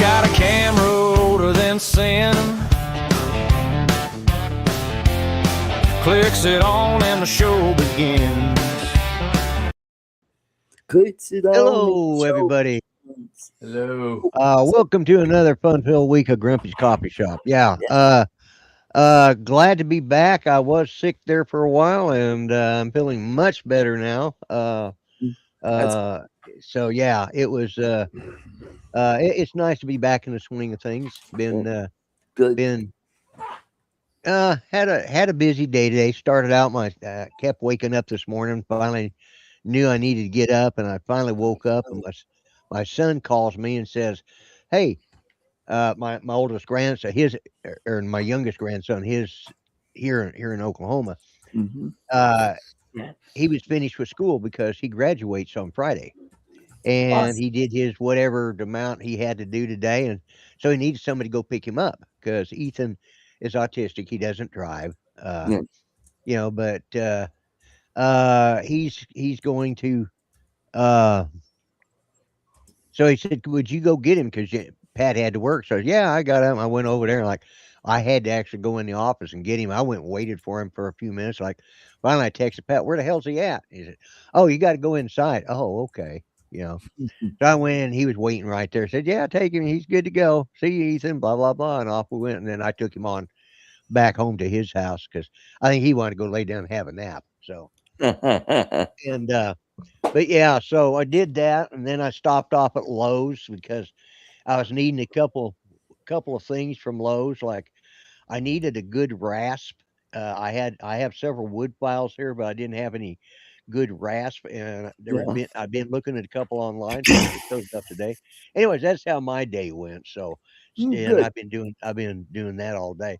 got a camera older than sin. Clicks it on and the show begins. Clicks it on. Hello, everybody. Hello. Welcome to another fun-filled week of Grumpy's Coffee Shop. Yeah. Glad to be back. I was sick there for a while, and I'm feeling much better now. So yeah, it was. It's nice to be back in the swing of things. Good. Had a busy day today. Started out kept waking up this morning. Finally knew I needed to get up, and I finally woke up, and my son calls me and says, "Hey, my oldest grandson, or my youngest grandson, his here in Oklahoma. Mm-hmm. Uh, he was finished with school because he graduates on Friday, and he did his whatever amount he had to do today, and so he needs somebody to go pick him up because Ethan is autistic. He doesn't drive, but he's going to. Uh, so he said, "Would you go get him?" Because Pat had to work. So yeah, I got him. I went over there. Like I had to actually go in the office and get him. I went and waited for him for a few minutes. Like finally, I texted Pat, "Where the hell's he at?" He said, "Oh, you got to go inside." Oh, okay. So I went in. He was waiting right there. Said, "Yeah, take him. He's good to go. See you, Ethan." Blah blah blah. And off we went. And then I took him on back home to his house because I think he wanted to go lay down and have a nap. So and but yeah, so I did that, and then I stopped off at Lowe's because I was needing a couple of things from Lowe's. Like I needed a good rasp. I have several wood files here, but I didn't have any good rasp, and I've been looking at a couple online, so I picked those up today. Anyways, that's how my day went. So, and Good. I've been doing that all day.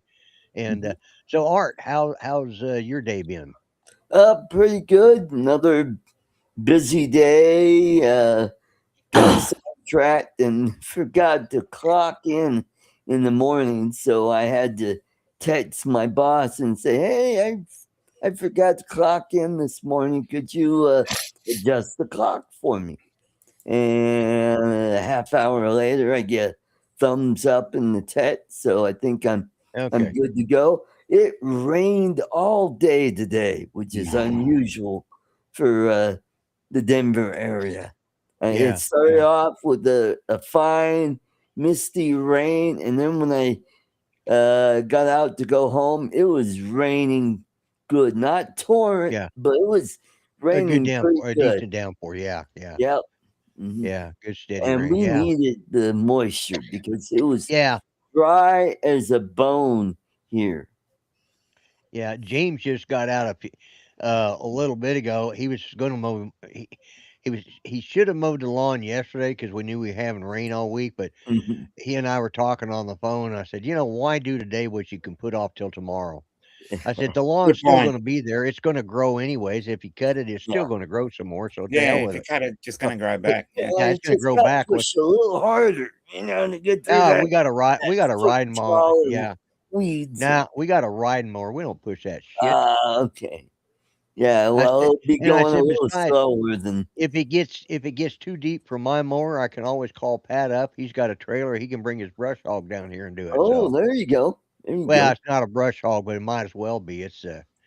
And so, Art, how's your day been? Pretty good. Another busy day. Got sidetracked and forgot to clock in the morning, so I had to text my boss and say, "Hey, I forgot to clock in this morning. Could you adjust the clock for me?" And a half hour later, I get thumbs up in the text, so I think I'm Okay. good to go. It rained all day today, which is unusual for the Denver area. Yeah. It started off with a fine, misty rain, and then when I got out to go home, it was raining good. Not torrent, Yeah. but it was A good raining pretty downpour, a good. decent downpour. Yeah. Yeah. Yep. Mhm. Yeah. Good steady And rain. we Yeah. needed the moisture because it was Yeah. dry as a bone here. Yeah. James just got out a little bit ago. He was going to mow. He should have mowed the lawn yesterday because we knew we were having rain all week. But Mhm. he and I were talking on the phone. And I said, why do today what you can put off till tomorrow? I said the Good lawn's still point. going to be there. It's going to grow anyways. If you cut it, it's still Yeah. going to grow some more. So to Yeah, hell if with you it. cut it, just No, gonna grow but back. Yeah. yeah, I it's going to just grow got to back. push a little harder, to get through No, that, we got a foot riding mower. trolley Yeah. weeds. Now we got a riding mower. We don't push that shit. Okay. Yeah, I well, said, it'll be and I going a said, little besides, slower than. if it gets too deep for my mower, I can always call Pat up. He's got a trailer. He can bring his brush hog down here and do it. Oh, So, there you go. There you well, go. it's not a brush hog, but it might as well be.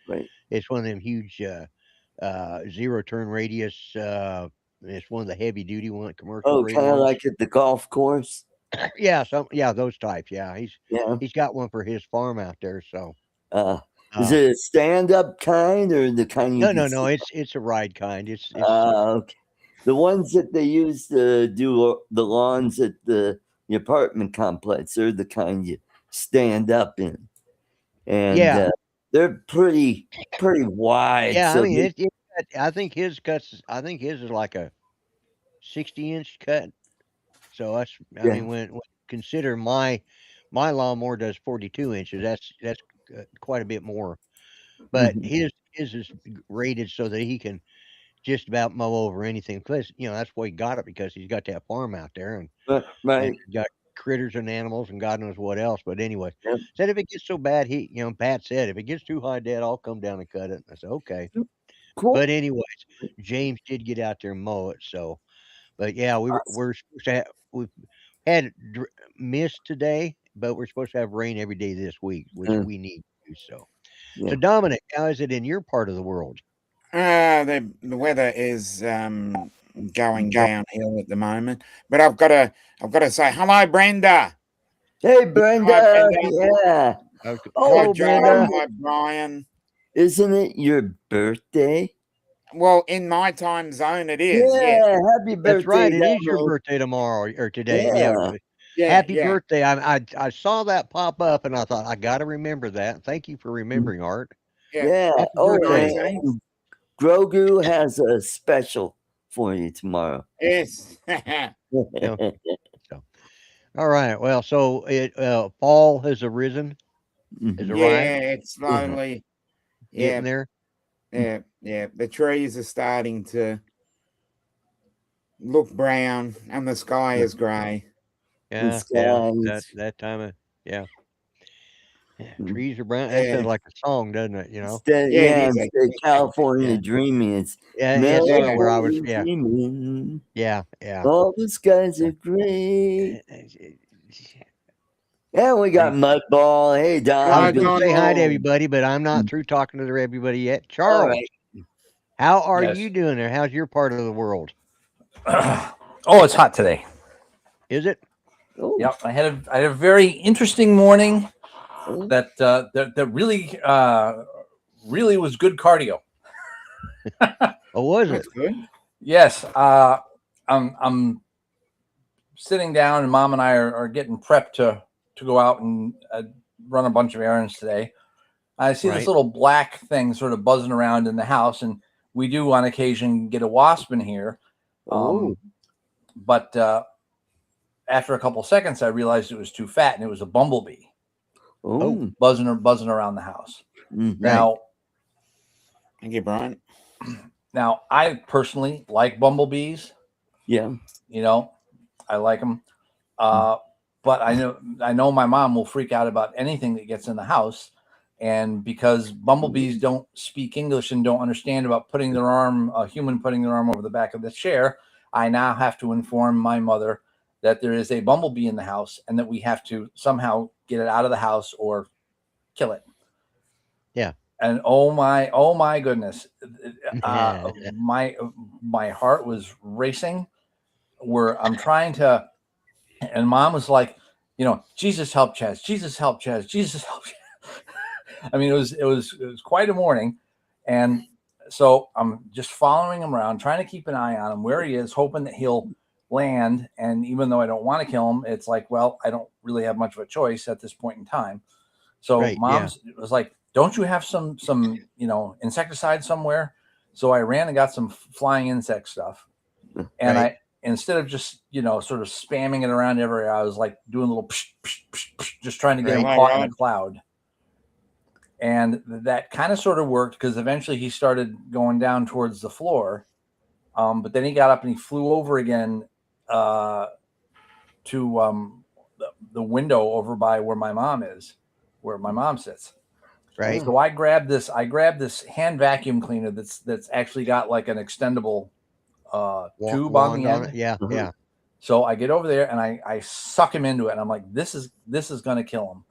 Right. It's one of them huge zero turn radius. It's one of the heavy duty one, commercial Oh, grade kind of ones. like at the golf course. Yeah, those types. Yeah, Yeah. he's got one for his farm out there. So, Uh, is uh, it a stand-up kind or the kind you no, can no, no. sit? It's a ride kind. It's Okay. The ones that they use to do the lawns at the apartment complex, they're the kind you stand up in, and yeah. they're pretty wide. Yeah, I So mean, I think his cuts. I think his is like a 60-inch cut. So I yeah. mean, when consider my lawnmower does 42 inches. That's quite a bit more. But Mhm. his is rated so that he can just about mow over anything. Plus, that's why he got it because he's got that farm out there and Right. he's got critters and animals and God knows what else. But anyway, Yep. said if it gets so bad, Pat said if it gets too high, Dad, I'll come down and cut it. I said okay. Cool. But anyways, James did get out there and mow it. So, but yeah, we're Awesome. supposed to have we had mist today, but we're supposed to have rain every day this week, which Uh, we need to. So, yeah. so Dominic, how is it in your part of the world? The weather is going downhill at the moment, but I've got to say hello, Brenda. Hey, Hi, Brenda. Brenda. Yeah. Okay. Hi, Oh, Hello, Joe. Brenda. Brenda. Hi, Brian. Isn't it your birthday? Well, in my time zone, it is. Yes. Yeah. Happy That's birthday, right. It is your Dominic. birthday tomorrow or today. Yeah. Yeah. Yeah. Happy Yeah. birthday. I saw that pop up and I thought I got to remember that. Thank you for remembering, Art. Yeah. Yeah. Happy Oh, The birthday. 19th. and Grogu has a special for you tomorrow. Yes. Yeah. So, all right. Well, so fall has arisen, has Mhm. arrived, Yeah. It's Yeah. slowly. getting Yeah. there. Yeah. Yeah. The trees are starting to look brown, and the sky is grey. The Yeah. Yeah. That, skies. that time of, yeah. Yeah, Mm. trees are brown. That Yeah. sounds like a song, doesn't it? You know? Instead, Yeah. It yeah, is. instead of California Yeah. dreaming, it's Yeah. Yeah. That's kind of Yeah. where I was. California Yeah. dreaming. Yeah. Yeah. All the skies Yeah. are gray. Uh, Yeah, we got Great. Mudball. Hey, I Don. was Hi, Good. going to say hi to Donald. everybody, but I'm not Mm. through talking to everybody yet. All Charles, right. how are you Yes. doing there? How's your part of the world? Oh, it's hot today. Is it? Oh, Yep, I had a very interesting morning oh, that really was good cardio. Or was That's it? good. Yes, I'm sitting down, and Mom and I are getting prepped to go out and run a bunch of errands today. I see this Right. little black thing sort of buzzing around in the house, and we do on occasion get a wasp in here. oh, But after a couple seconds, I realized it was too fat, and it was a bumblebee Oh, oh. buzzing around the house. Mhm. right. Now, Thank you, Brian. now I personally like bumblebees. Yeah. You know, I like them. Uh, but I know my mom will freak out about anything that gets in the house, and because bumblebees don't speak English and don't understand about a human putting their arm over the back of the chair, I now have to inform my mother that there is a bumblebee in the house and that we have to somehow get it out of the house or kill it. Yeah. And oh my goodness, uh, my my heart was racing. Where I'm trying to, and Mom was like, Jesus help Chaz, Jesus help Chaz, Jesus help Chaz. I mean, it was quite a morning, and so I'm just following him around, trying to keep an eye on him where he is, hoping that he'll land. And even though I don't want to kill him, it's like, well, I don't really have much of a choice at this point in time. So Right. Yeah. Mom's was like, "Don't you have some insecticide somewhere?" So I ran and got some flying insect stuff, and Right. I instead of just sort of spamming it around everywhere, I was like doing a little psh, psh, psh, psh, just trying to get him Right. Hi, caught in a Rod. cloud. And that kind of sort of worked because eventually he started going down towards the floor. But then he got up and he flew over again uh, to the window over by where my mom is, where my mom sits. Right. So I grabbed this hand vacuum cleaner that's actually got like an extendable tube on Wand the on it. end. Yeah. Uh-huh. Yeah. So I get over there and I suck him into it, and I'm like, this is gonna kill him.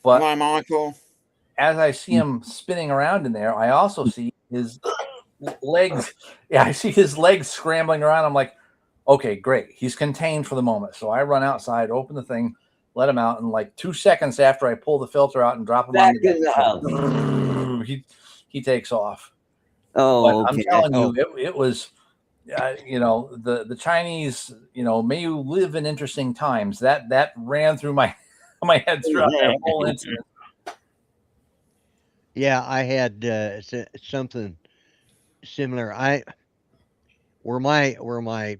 But Hello, Michael. as I see him spinning around in there, I also see his legs. Yeah, I see his legs scrambling around. I'm like, okay, great. He's contained for the moment. So I run outside, open the thing, let him out, and like 2 seconds after I pull the filter out and drop him Back on the in the house. deck, he takes off. But Oh, I'm okay. telling Oh, you, it was the Chinese, may you live in interesting times. That ran through my my head throughout that whole incident. yeah. I had something similar. Where my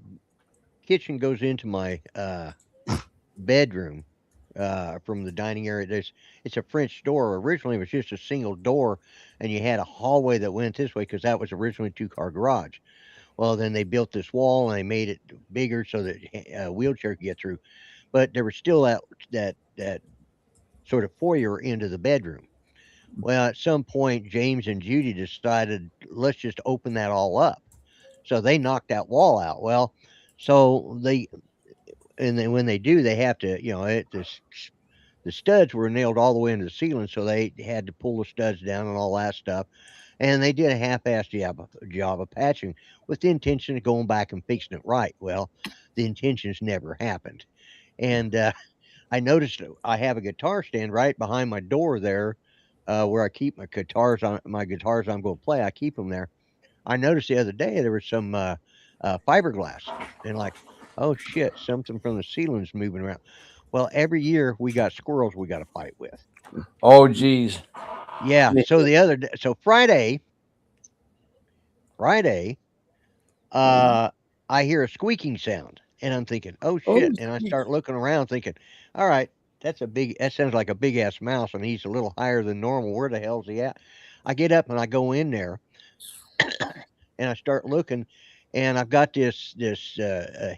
kitchen goes into my bedroom from the dining area. It's a French door. Originally, it was just a single door, and you had a hallway that went this way because that was originally a 2-car garage. Well, then they built this wall and they made it bigger so that a wheelchair could get through. But there was still that sort of foyer into the bedroom. Well, at some point, James and Judy decided let's just open that all up. So they knocked that wall out. Well, so and then when they do, they have to, the studs were nailed all the way into the ceiling, so they had to pull the studs down and all that stuff. And they did a half-assed job of patching with the intention of going back and fixing it right. Well, the intentions never happened. And I noticed I have a guitar stand right behind my door there, where I keep my guitars I'm going to play. I keep them there. I noticed the other day there was some fiberglass, and like, oh shit, something from the ceiling's moving around. Well, every year we got squirrels we got to fight with. Oh, geez. Yeah. So the other day, so Friday, uh, I hear a squeaking sound, and I'm thinking, oh Oh, shit, and I start looking around, thinking, all right, that sounds like a big ass mouse, and he's a little higher than normal. Where the hell's he at? I get up and I go in there, and I start looking, and I've got this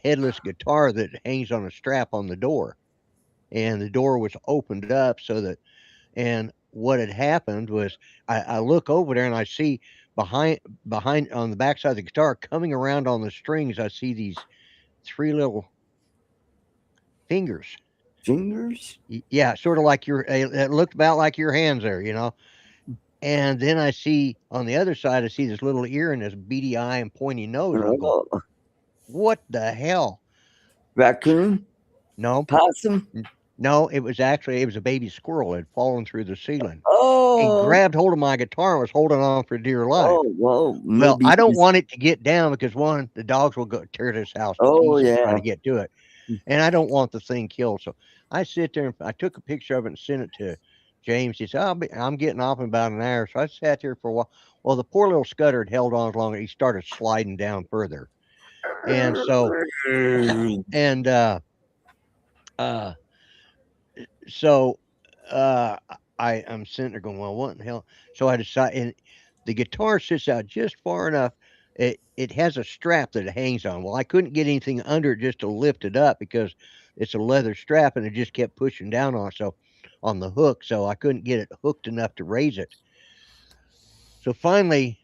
headless guitar that hangs on a strap on the door, and the door was opened up so that, and what had happened was I look over there and I see behind on the backside of the guitar coming around on the strings, I see these three little fingers. fingers? Yeah, sort of like it looked about like your hands there. And then I see on the other side, I see this little ear and this beady eye and pointy nose. And I'm going, Oh, what the hell? raccoon? No, Possum? no, it was a baby squirrel. It had fallen through the ceiling and Oh, grabbed hold of my guitar and was holding on for dear life. well, Well, maybe I don't he's. want it to get down because one, the dogs will go tear this house to Oh, pieces trying yeah. to get to it, and I don't want the thing killed. So I sit there and I took a picture of it and sent it to James. He said, I'm getting off in about an hour. So I sat there for a while. Well, the poor little scudder had held on as long as he started sliding down further. And so, and, uh, so, uh, I'm sitting there going, well, what in the hell? So I decided, and the guitar sits out just far enough. It has a strap that it hangs on. Well, I couldn't get anything under it just to lift it up because it's a leather strap and it just kept pushing down on the hook. So I couldn't get it hooked enough to raise it. So finally,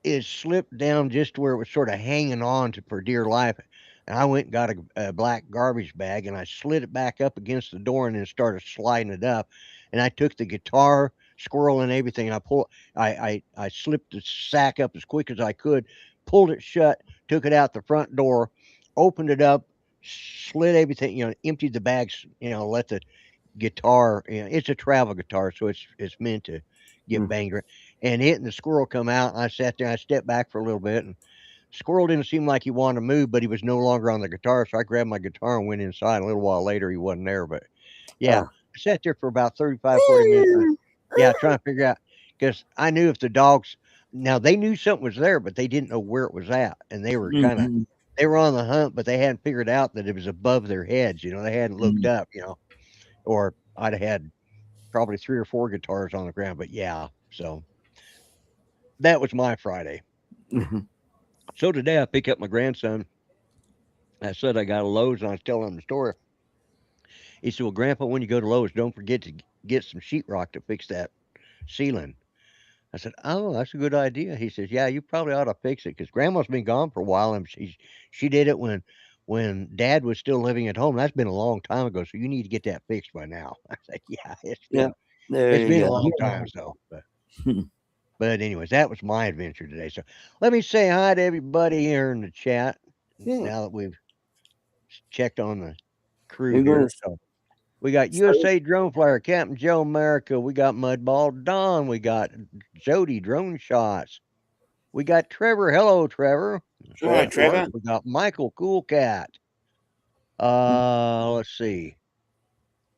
it slipped down just where it was sort of hanging on to for dear life. And I went and got a black garbage bag and I slid it back up against the door and then started sliding it up. And I took the guitar, squirrel, and everything. I slipped the sack up as quick as I could, pulled it shut, took it out the front door, opened it up, slid everything, emptied the bags, let the guitar, it's a travel guitar, so it's meant to get Mm. banged. And it and the squirrel come out. And I sat there. I stepped back for a little bit, and squirrel didn't seem like he wanted to move, but he was no longer on the guitar. So I grabbed my guitar and went inside. A little while later, he wasn't there. But yeah, Ah. I sat there for about 35, 40 minutes. Yeah, trying to figure out because I knew if the dogs, now they knew something was there, but they didn't know where it was at, and Mhm. they were on the hunt, but they hadn't figured out that it was above their heads. They hadn't looked Mhm. up. Or I'd have had probably 3 or 4 guitars on the ground. But yeah, so that was my Friday. Mhm. So today I pick up my grandson. I said I got a Lowe's and I was telling him the story. He said, well, Grandpa, when you go to Lowe's, don't forget to get some sheetrock to fix that ceiling. I said, oh, that's a good idea. He says, yeah, you probably ought to fix it because Grandma's been gone for a while and she did it when Dad was still living at home. That's been a long time ago, so you need to get that fixed by now. I said, yeah, Yeah, it's there been a you long go. time, so but anyways, that was my adventure today. So let me say hi to everybody here in the chat Yeah. now that we've checked on the crew You're going here. to So we got say, USA Drone Flyer, Captain Joe America, we got Mudball Don, we got Jody Drone Shots, we got Trevor. Hello, Trevor. Hi, Trevor. Trevor. We got Michael Cool Cat. Let's see.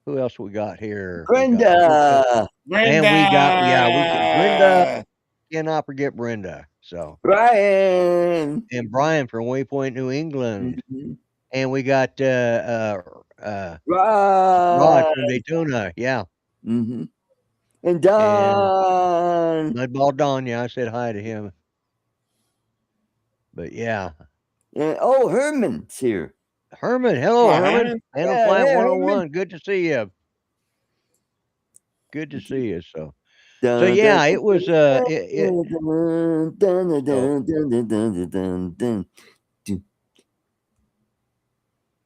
Who else we got here? We got Brenda. and we got Brenda. Brenda. Cannot forget Brenda. So Brian. and Brian from Waypoint, New England. Mhm. And we got Rod Right. from Daytona, yeah, Hmm. And and Don. Mudball Don, yeah, I said hi to him, but yeah, And oh, Herman's here. Herman, hello, Hi, Herman, Herman. Phantom Yeah, Flight hey, 101, Herman. good to see you, good to see you. So Dun, dun, yeah, it was dun, it dun, dun, dun, so dun, dun, dun, dun, dun, dun, dun.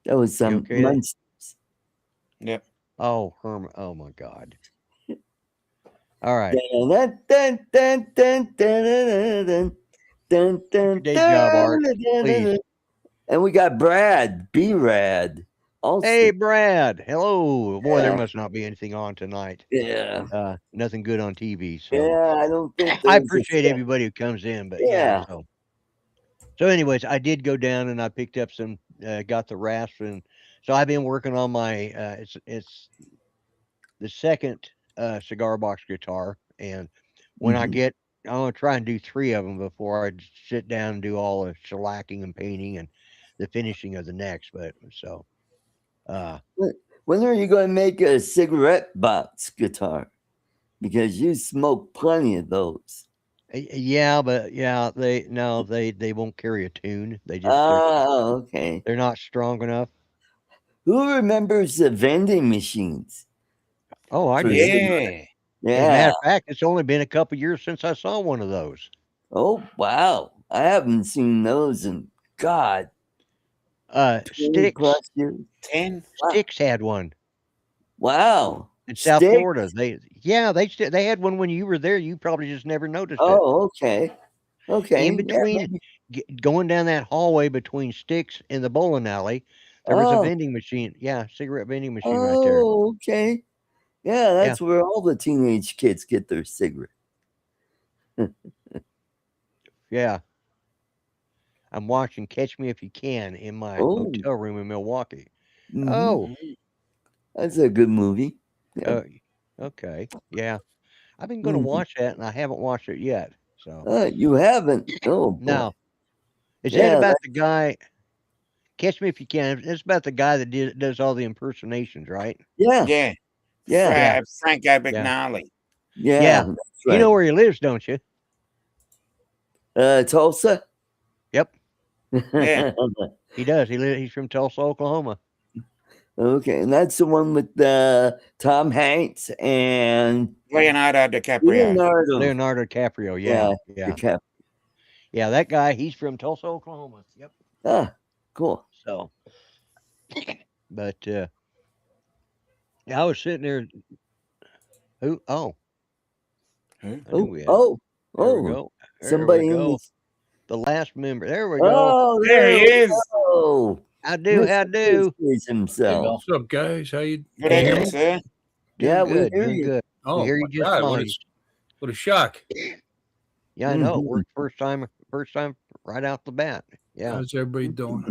That was some okay there? months. Yep. Oh, Herman. Oh my God. All right. Dun, dun, dun, dun, dun, dun, dun, dun, dun, Day job, Art. dun, dun, Please. dun. And we got Brad, B-Rad. Also, Hey, Brad. Hello. Boy, there Yeah. must not be anything on tonight. yeah, Nothing good on TV. So yeah. I don't think I there's appreciate everybody who comes in, but Yeah. So anyways, I did go down and I picked up some, got the rasp, and so I've been working on my, it's the second cigar box guitar, and when I Mhm. get, I'm gonna try and do 3 of them before I sit down and do all the shellacking and painting and the finishing of the next. But so, When are you going to make a cigarette box guitar? Because you smoke plenty of those. yeah, but yeah, they won't carry a tune. Oh, okay. They're not strong enough. Who remembers the vending machines? Oh, I For do. Yeah. As a matter Yeah. of fact, it's only been a couple years since I saw one of those. Oh, wow. I haven't seen those in, God, 20 Sticks plus years. 10. Sticks had one Wow. in South Stick? Florida. They had one when you were there. You probably just never noticed it. Oh, okay. Okay. In Yeah, between, maybe. going down that hallway between Sticks and the bowling alley, there was a vending machine. Yeah, cigarette vending machine right there. Oh, okay. Yeah, that's where all the teenage kids get their cigarette. Yeah. I'm watching Catch Me If You Can in my Oh. hotel room in Milwaukee. Mhm. Oh, That's a good movie. Yeah. okay. Yeah. I've been going to Mhm. watch that, and I haven't watched it yet. So You haven't? Oh, boy. no, is that Yeah, about the guy? Catch Me If You Can. It's about the guy that does all the impersonations, right? yeah, Yeah. yeah, Yeah. Franco Yeah. McNally. yeah. Yeah. That's You know right. where he lives, don't you? Tulsa? Yep, Yeah. he does. He's from Tulsa, Oklahoma. Okay, and that's the one with Tom Hanks and Leonardo DiCaprio. Leonardo DiCaprio. Yeah, Yeah. DiCaprio. Yeah, that guy, he's from Tulsa, Oklahoma. Yep. Ah, cool. So, but yeah, I was sitting there. Who? Oh, Who? I knew we had. Oh, There we oh, go. There somebody we in go. this. The last member. There we go. Oh, There he we is. go. How do? How Mr. do? Christmas himself. What's up, guys? How you? Good Can you hear evening, me? sir. Yeah, Doing we good. hear Doing you. good. We Oh hear my you just God! fine. What a shock! Yeah, I know. It Mhm. worked first time right out the bat. Yeah. How's everybody doing?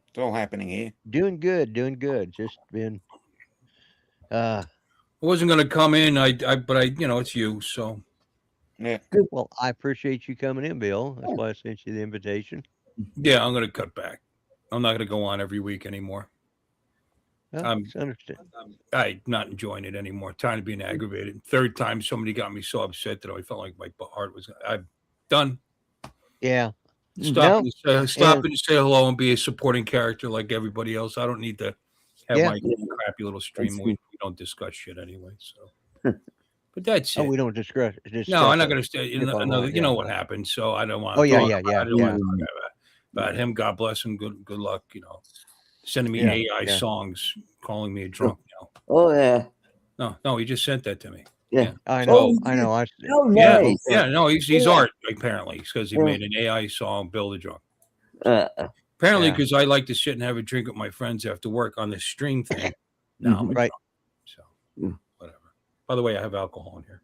It's all happening here. Doing good. Just been I wasn't gonna come in. But it's you. So Yeah. well, I appreciate you coming in, Bill. That's why I sent you the invitation. yeah, I'm gonna cut back. I'm not gonna go on every week anymore. It's understand. I'm not enjoying it anymore. Tired of being aggravated. Third time somebody got me so upset that I felt like my heart was. I'm done. Yeah. Stop No. and say hello and be a supporting character like everybody else. I don't need to have Yeah. my crappy little stream. That's We don't discuss shit anyway. So, but that's it. Oh, we don't discuss. No, I'm not it. going to stay. If I'm Another, not, you know yeah. what happened, so I don't want. Oh, to yeah, talk yeah, about it. yeah, I don't yeah. want to talk about him. God bless him. Good luck. Sending me Yeah, AI yeah. songs, calling me a drunk. Oh, yeah. No, he just sent that to me. Yeah. I Oh, know. I know. Oh, Yeah, nice. yeah. No, he's Yeah. art apparently because he Yeah. made an AI song, Bill the Drunk. Uh, Apparently, Yeah. because I like to sit and have a drink with my friends after work on this stream thing. Now I'm a Right. drunk. So, Mm. whatever. By the way, I have alcohol in here.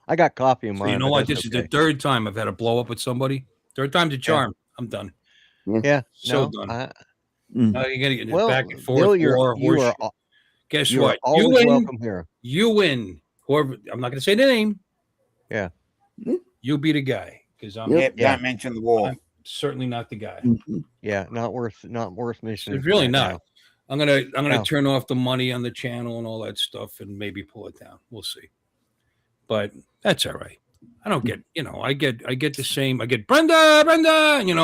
I got coffee in So mine. you know but what? that's This is okay. the third time I've had a blow up with somebody. Third time's a charm. I'm done. Yeah. So No. done. mm. Now you're gonna get Well, back and forth. Bill, war, you horse. are Guess you what? are always You win. welcome here. You win. Whoever. I'm not gonna say the name. Yeah. You be the guy because I'm Yep. Yeah. Don't mention the war. I'm certainly not the guy. Mhm. Yeah. Not worth mentioning. It's really right not. now. I'm gonna No. turn off the money on the channel and all that stuff and maybe pull it down. We'll see. But that's all right. I don't get, I get the same. I get Brenda,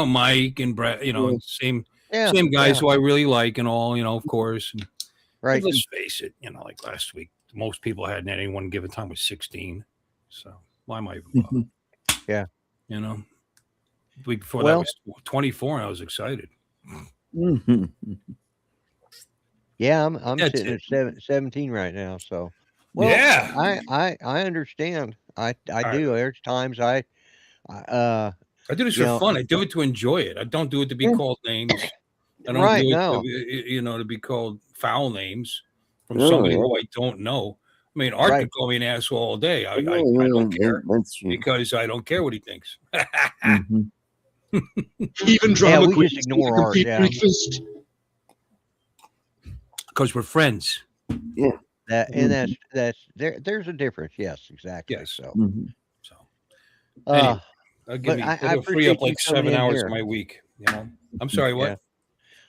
Mike and Brett, same Yeah. guys Yeah. who I really like and all, of course. And Right. let's face it, like last week, most people hadn't had anyone give a time was 16. So why am I even bothered? Yeah. week before that Well- was 24, and I was excited. Mhm. Yeah, I'm That's sitting it. at 17 right now. So, well, Yeah. I understand. I right. do. There's times I I do this you for know, fun. I do it to enjoy it. I don't do it to be Yeah. called names. I don't right do it no, to be called foul names from Oh, somebody yeah. who I don't know. I mean, Art Right. could call me an asshole all day. I Yeah, don't care That's true. because I don't care what he thinks. Mhm. Even drama we queens just get ignore a art. complete Yeah, breakfast. Because we're friends. that's there's a difference. Yes, exactly. Yes. So, Mhm. So anyway, uh, give but me I it'll free appreciate up you like coming 7 in hours here. of my week. I'm sorry. What? Yeah,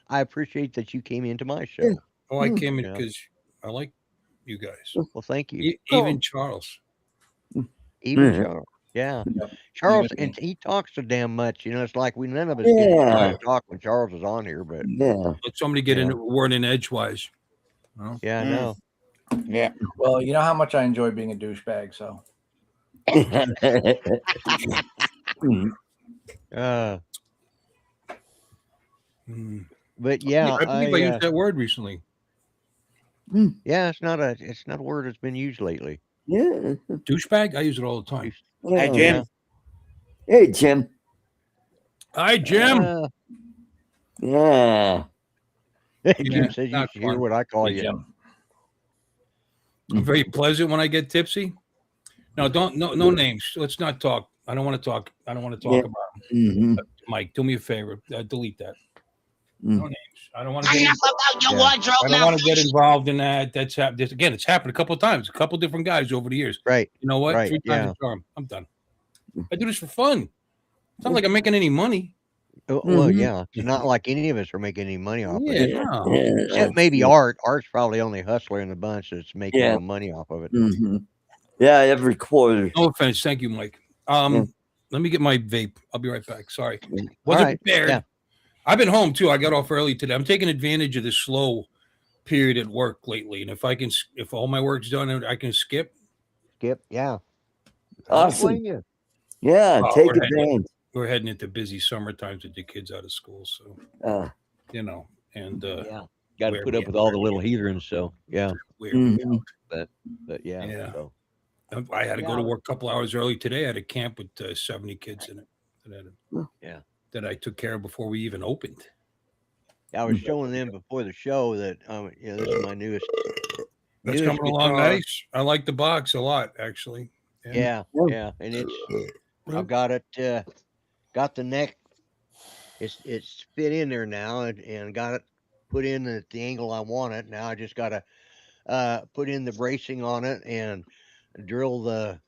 I appreciate that you came into my show. Yeah. Oh, I came in Yeah. because I like you guys. Well, thank you. Even Oh. Charles. Even Mhm. Charles. Yeah. Yep. Charles, Even and me. he talks so damn much. It's like none of us get a Yeah. chance to talk when Charles is on here. But Yeah. Let somebody get Yeah. in a word in edgewise. Well, yeah, I Mm. know. Yeah. Well, you know how much I enjoy being a douchebag. So Mhm. Uh, hmm. but yeah, I believe I used that word recently. yeah, it's not a word that's been used lately. Yeah. Douchebag. I use it all the time. Hey, Yeah. Jim. Hey, Jim. Hi, Jim. Yeah. Jim says you not should hear fun. what I call hey, you. Jim. I'm very pleasant when I get tipsy. No, no names. Let's not talk. I don't want to talk. I don't want to talk Yeah. about Mhm. Mike. Do me a favor. Delete that. Mm. No names. I don't want to get. I don't want to get involved in that. That's happened. Again, it's happened a couple of times. A couple of different guys over the years. Right. You know what? Right. 3 times Yeah. a charm. I'm done. I do this for fun. It's not like I'm making any money. Well, Mhm. yeah. It's not like any of us are making any money off of Yeah, it. no. Yeah, Except that's maybe true. Art. Art's probably the only hustler in the bunch that's making Yeah. real money off of it. Mhm. Yeah, every quarter. No offense. Thank you, Mike. Let me get my vape. I'll be right back. Sorry. All Wasn't right. prepared. Yeah. I've been home too. I got off early today. I'm taking advantage of the slow period at work lately. And if all my work's done, I can skip. Skip. Yeah. Awesome. Blame you. Yeah, Well, take we're heading- advantage. We're heading into busy summer times with the kids out of school. So, and Yeah. Got to wear put me up with out. all the little heathens. So yeah. wear me Mhm. out. But yeah. Yeah. So I had to go Yeah. to work a couple hours early today. I had a camp with 70 kids in it yeah. that I took care of before we even opened. I was showing them before the show that this is my newest That's newest coming along guitar. nice. I like the box a lot, actually. Yeah. And it's I've got it got the neck. It's fit in there now and got it put in at the angle I want it. Now I just gotta put in the bracing on it and drill the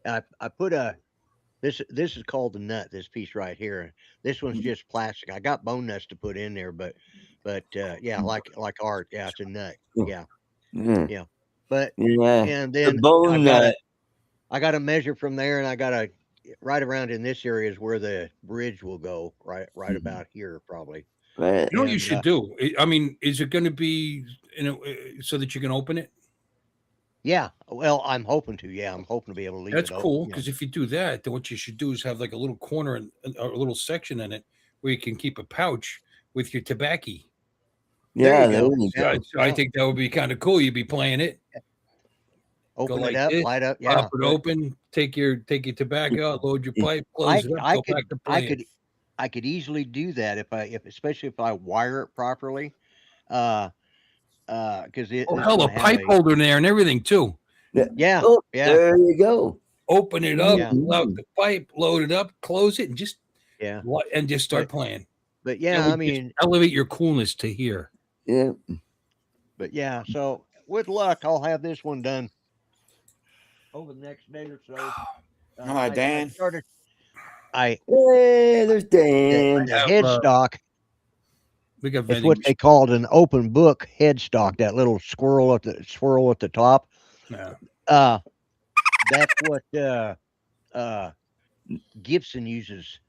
I put a this is called the nut, this piece right here. This one's just plastic. I got bone nuts to put in there, but yeah, like Art, yeah, it's a nut. Yeah. Yeah. Yeah. But Yeah. and The then bone nut. I gotta measure from there and I gotta right around in this area is where the bridge will go, right about here probably. Right. You know what you And, should do? I mean, is it going to be so that you can open it? Yeah, well, I'm hoping to. Yeah, I'm hoping to be able to leave That's it cool. open. Because if you do that, then what you should do is have like a little corner and a little section in it where you can keep a pouch with your tobacco. Yeah, There you go. go. Yeah, So I think that would be kind of cool. You'd be playing it. open like it up, this, light up. Yeah, Pop it open. Take your tobacco out. Load your pipe. I Close it up. I Go could back to I playing. could easily do that if especially if I wire it properly. Because Oh hell, a pipe holder in there and everything too. Yeah, Oh, yeah, there you go. Open it up. Yeah. Pull out the pipe. Load it up. Close it and just yeah. start playing. But That yeah, would I mean, just elevate your coolness to here. Yeah. but yeah. So with luck, I'll have this one done over the next day or so. Hello, Dan. I Hey, there's Dan. the headstock. We got It's vending. what they called an open book headstock. That little swirl at the top. Yeah. That's what Gibson uses.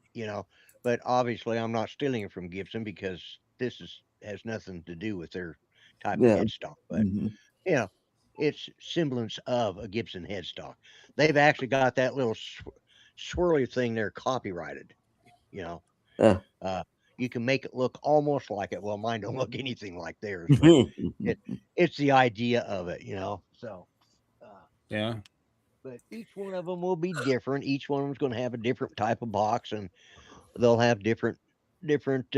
But obviously I'm not stealing it from Gibson because this has nothing to do with their type Yeah. of headstock. But Mhm. it's semblance of a Gibson headstock. They've actually got that little swirly thing there copyrighted. You know, Uh, you can make it look almost like it. Well, mine don't look anything like theirs, but it's the idea of it, you know. So, Yeah. but each one of them will be different. Each one of them's going to have a different type of box, and they'll have different different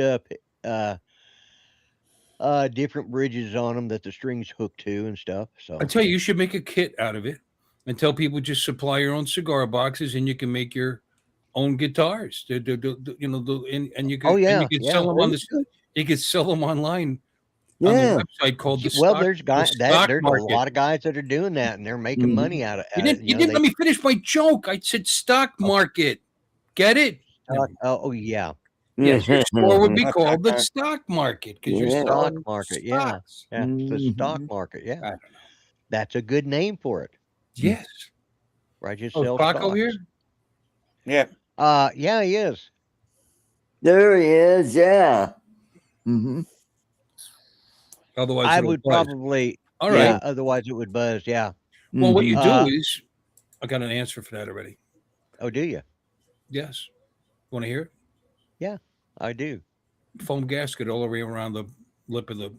bridges on them that the strings hook to and stuff. So I tell you should make a kit out of it and tell people just supply your own cigar boxes and you can make your own guitars. You know, and you oh could yeah, sell yeah. them on this. You could sell them online on the yeah. website called the Well, stock there's a market. lot of guys that are doing that, and they're making Mhm. money out of You it. didn't. You didn't let me finish my joke. I said stock market. Get it? Never mind. Oh yeah, Yes, your store would be called the stock market because you're Yeah. stock selling market. Yeah, stocks. yeah. The stock Mhm. market. Yeah, I don't know. that's a good name for it. Yes. Where I just Oh, sell Spock over stocks. here. Yeah. Yeah, he is. There he is. Yeah. Mm-hmm. Otherwise, I it'll would buzz. probably. All Yeah. right. Otherwise, it would buzz. Yeah. Well, what you do Uh, is, I got an answer for that already. Oh, do you? Yes. Want to hear it? Yeah, I do. Foam gasket all the way around the lip of the,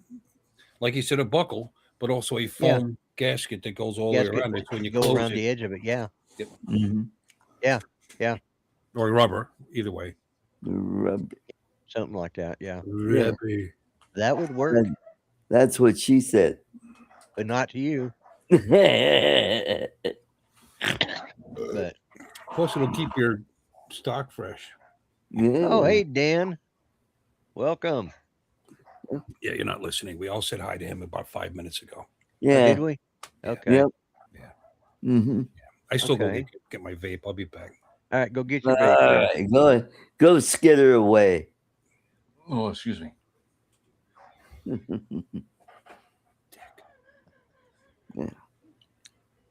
like you said, a buckle, but also a Yeah. foam gasket that goes all the way Gasket around it. So when you go close around it, the edge of it. Yeah. Mm-hmm. Yeah. Yeah. or rubber, either way. Something like that. Yeah. Rubber. That would work, That's what she said. but not to you. But Plus, it'll keep your stock fresh. oh, hey Dan, welcome. Yeah, you're not listening. We all said hi to him about 5 minutes ago. Oh, Yeah. did we? Okay. Yep. Yeah. Mm-hmm. I still go Okay. get my vape. I'll be back. All right, go get your All vape. Then. right. Go skitter away. Oh, excuse me.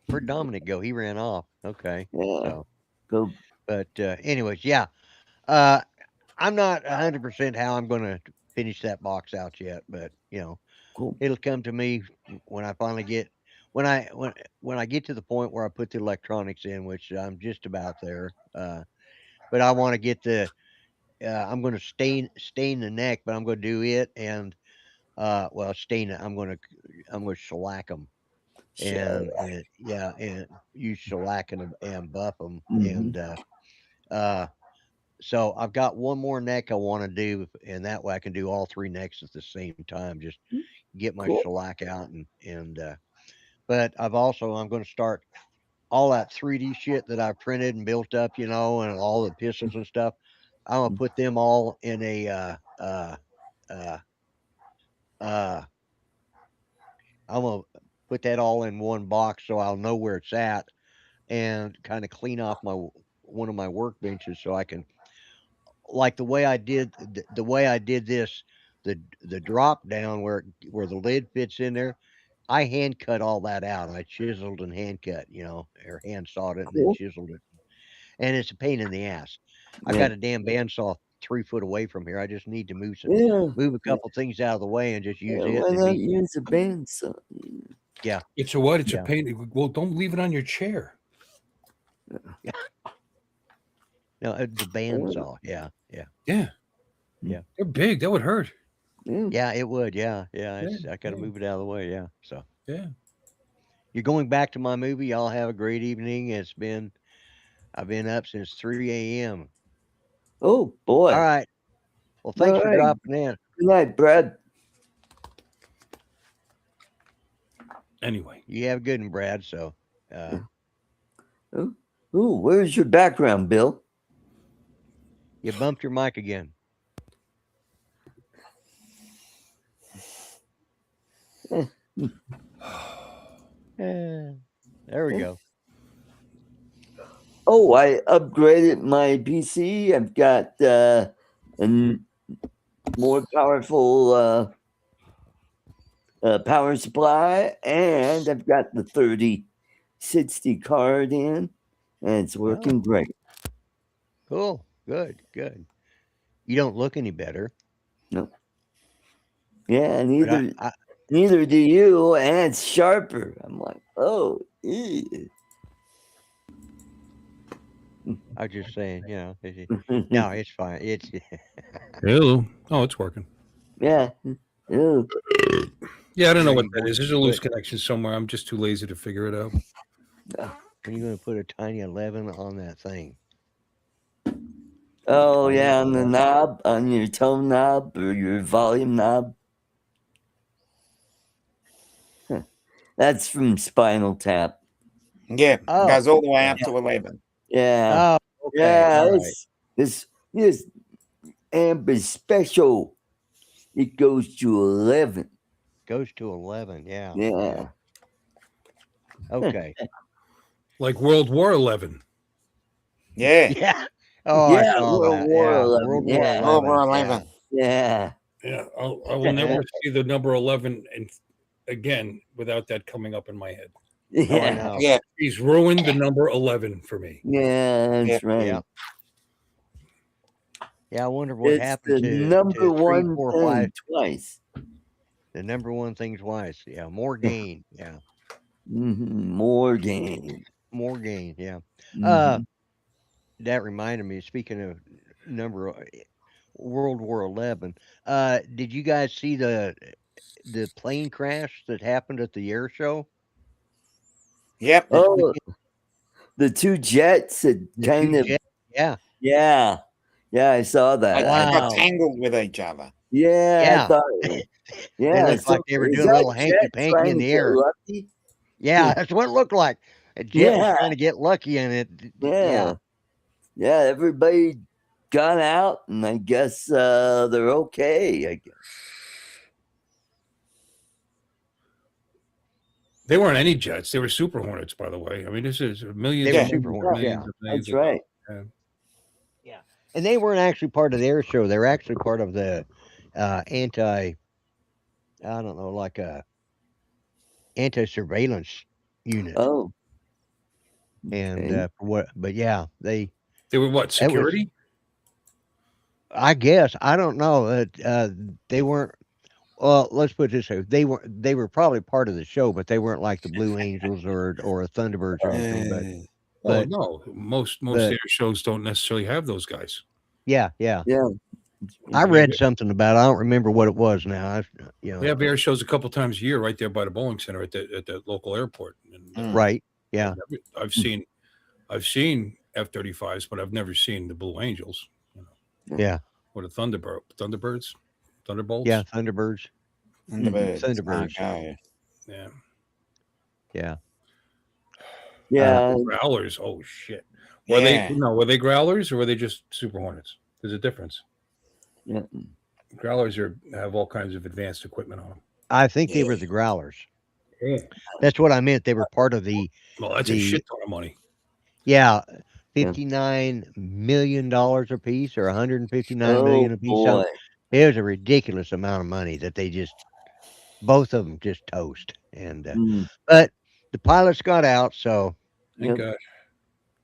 Where'd Dominic go? He ran off. Okay. Yeah. So, Go. but anyways, yeah. I'm not 100% how I'm going to finish that box out yet, but you know, Cool. it'll come to me when I finally get when I get to the point where I put the electronics in, which I'm just about there. But I want to get the I'm going to stain the neck, but I'm going to do it and well stain it. I'm going to shellac them and yeah, and use shellac and buff them Mhm. and so I've got one more neck I want to do, and that way I can do all three necks at the same time. Just get my Cool. shellac out but I'm going to start all that 3D shit that I've printed and built up, you know, and all the pistols and stuff. I'm gonna put them all in a I'm gonna put that all in one box so I'll know where it's at and kind of clean off one of my workbenches so I can like the way I did this the drop down where the lid fits in there. I hand cut all that out. I chiseled and hand cut, you know, or hand sawed it and then Cool. chiseled it. And it's a pain in the ass. I've Yeah. got a damn bandsaw 3 foot away from here. I just need to move Yeah. a couple things out of the way and just use Yeah, it. why And not it'd be, use a bandsaw? yeah. It's a what? It's Yeah. a pain. Well, don't leave it on your chair. No, the bandsaw. Yeah. Yeah. Yeah. Yeah. They're big. That would hurt. Yeah. Yeah, it would. Yeah. Yeah. I got to yeah. move it out of the way. Yeah. So Yeah. you're going back to my movie. Y'all have a great evening. I've been up since 3 a.m. Oh boy. All right. Well, thanks All for right. dropping in. Good night, Brad. Anyway. You have a good one, Brad. So, Ooh, where's your background, Bill? you bumped your mic again. There we go. Oh, I upgraded my PC. I've got a more powerful power supply, and I've got the 3060 card in, and it's working great. Cool. Good. Good. You don't look any better. No. Yeah, But neither do you, and it's sharper. I'm like, oh, ew. I was just saying, no, it's fine. It's Hello. Oh, it's working. Yeah. Ew. Yeah, I don't know Are what you that going is. to There's a loose put connection somewhere. I'm just too lazy to figure it out. when are you going to put a tiny 11 on that thing? Oh Tiny yeah, on the 11. knob, on your tone knob or your volume knob. That's from Spinal Tap. Yeah, it Oh, goes all the way okay. up to 11. Yeah. Oh, okay. Yeah, All right. this amp is special. It goes to 11. Goes to 11. Yeah. Yeah. Okay. Like World War 11. Yeah, Yeah. Oh, I Yeah, saw World that. War Yeah. 11. World War Yeah. World 11. War Yeah. 11. Yeah. Yeah, I will never see the number 11 again without that coming up in my head. Oh, I Yeah. know. Yeah, He's ruined the number 11 for me. Yeah, that's Yeah. right. Yeah. Yeah. I wonder what It's happened the to number 3, one 4, 5. thing twice. The number one thing's wise. Yeah. More gain. Yeah. More game. More gain. Yeah. Mhm. That reminded me, speaking of number World War 11, did you guys see the plane crash that happened at the air show yep. this Oh, weekend? the two jets that The kind two of, jets. Yeah. yeah. Yeah, I saw that. They got Wow. tangled with each other. Yeah, I Yeah. thought, They yeah. looked So like they were is doing a that little hanky jet panky trying in to the get air. lucky? Yeah, that's what it looked like. A jet was Yeah, trying to get lucky in it. Yeah. yeah. Everybody got out, and I guess they're okay. I guess. They weren't any jets. They were Super Hornets, by the way. I mean, this is millions They were and Yeah. Super millions, Hornets. millions Yeah. of millions That's of right. dollars. Yeah. And they weren't actually part of the air show. They were actually part of the anti, I don't know, like a anti surveillance unit. Oh, And okay. for what, but yeah, They were what, it was, security? I guess, I don't know. They weren't, well, let's put it this way. They were probably part of the show, but they weren't like the Blue Angels or a Thunderbirds or anything. Oh, But, no. Most but air shows don't necessarily have those guys. yeah, yeah. Yeah. I We have, read something about it. I don't remember what it was now. we have air shows a couple times a year right there by the bowling center at the local airport. And Right. Yeah. I've seen F-35s, but I've never seen the Blue Angels. Yeah. Or the Thunderbirds, Thunderbolts. Yeah. Thunderbirds. And the birds. Thunderbirds. Okay. Yeah. Yeah. Yeah. Growlers. Oh shit. Yeah. Were they growlers or were they just Super Hornets? There's a difference. Yeah. Growlers have all kinds of advanced equipment on them. I think they were the Growlers. Yeah. That's what I meant. They were part of the, Well, that's a shit ton of money. yeah, $59 million a piece or 159 Oh million a piece. boy. So it was a ridiculous amount of money that they just, both of them just toast. And, Mm. but the pilots got out. So, Thank Yep. God.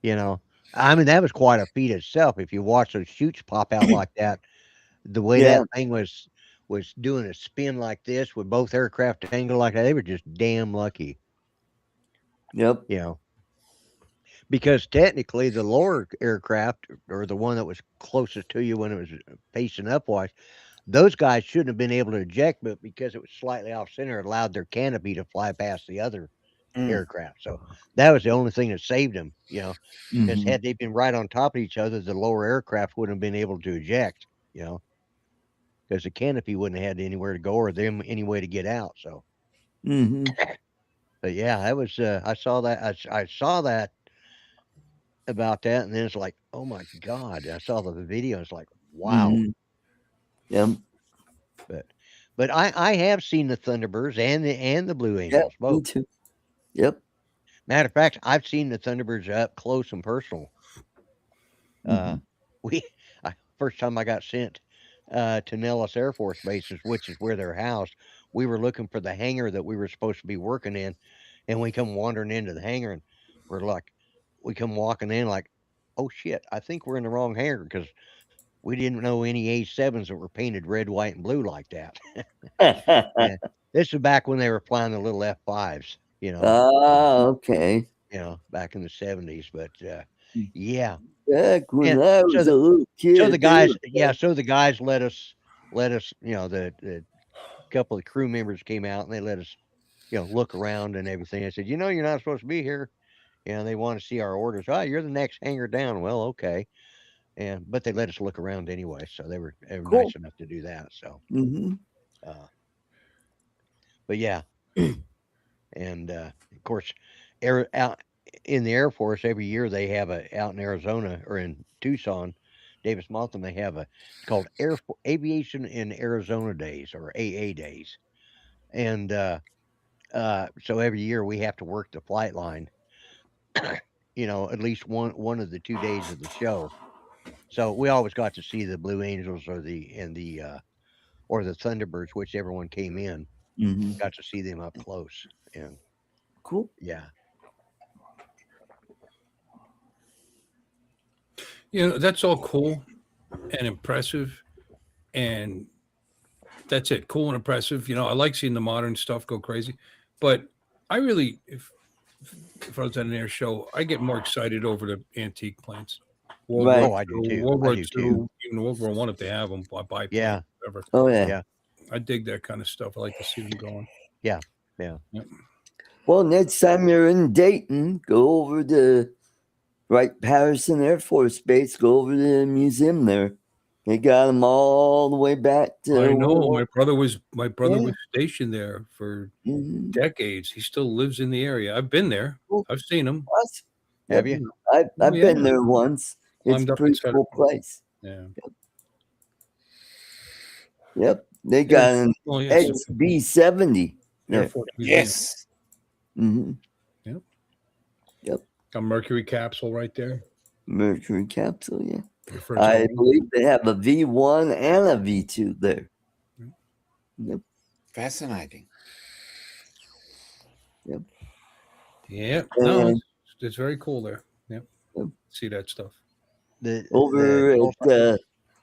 you know, I mean, that was quite a feat itself. If you watch those chutes pop out like that, the way Yeah. that thing was doing a spin like this with both aircraft angled like that, they were just damn lucky, Yep. you know. Because technically, the lower aircraft, or the one that was closest to you when it was facing upwise, those guys shouldn't have been able to eject, but because it was slightly off center, it allowed their canopy to fly past the other aircraft. So that was the only thing that saved them, you know. Because Mhm. had they been right on top of each other, the lower aircraft wouldn't have been able to eject, you know, because the canopy wouldn't have had anywhere to go or them any way to get out. So, Mhm. but yeah, that was I saw that I saw that about that, and then it's like, oh my god! I saw the video. It's like, wow. Mhm. Yep. But I have seen the Thunderbirds and the Blue Yep. Angels Me both. too. Yep. Matter of fact, I've seen the Thunderbirds up close and personal. Mhm. We first time I got sent to Nellis Air Force Base, which is where they're housed. We were looking for the hangar that we were supposed to be working in, and we come wandering into the hangar, and we're like, we come walking in like, oh shit, I think we're in the wrong hangar because we didn't know any A7s that were painted red, white, and blue like that. Yeah, this is back when they were flying the little F5s, you know. Ah, okay. back in the 70s. But yeah, Back when and I was a little kid. so the they guys, were- so the guys let us, the couple of crew members came out and they let us, look around and everything. I said, you're not supposed to be here. They want to see our orders. Oh, you're the next hangar down. Well, okay. But they let us look around anyway, so they were Cool. nice enough to do that. So, Mhm. but yeah, and of course, out in the Air Force every year they have out in Arizona or in Tucson, Davis Mountain. They have it's called Aviation in Arizona Days or AA Days, and so every year we have to work the flight line. At least one of the 2 days of the show. So we always got to see the Blue Angels or the Thunderbirds, whichever one came in. Mhm. Got to see them up close, and Cool. yeah, That's all cool and impressive, and that's it. Cool and impressive. I like seeing the modern stuff go crazy, but I really, if I was at an air show, I get more excited over the antique planes. World Right. War Oh, I do II, too. World I War do II, too. even World War One if they have them, biplanes, Yeah. whatever. Oh yeah. Yeah. I dig that kind of stuff. I like to see them going. Yeah. Yep. Well, next time you're in Dayton, go over to Patterson Air Force Base. Go over to the museum there. They got them all the way back to. I know World my brother Yeah. was stationed there for Mhm. decades. He still lives in the area. I've been there. Cool. I've seen him. Awesome. Have Yep. you? I've Yeah. been there once. It's Climbed a up pretty inside cool it. place. Yeah. Yep. They got an Well, yes. XB-70 Air there. Force Museum. Yes. Mhm. Yep. Yep. A Mercury capsule right there. Mercury capsule, yeah. Your first I Marine. believe they have a V1 and a V2 there. Yep. Yep. Fascinating. Yep. Yeah. No, And it's very cool there. Yep. Yep. See that stuff. over at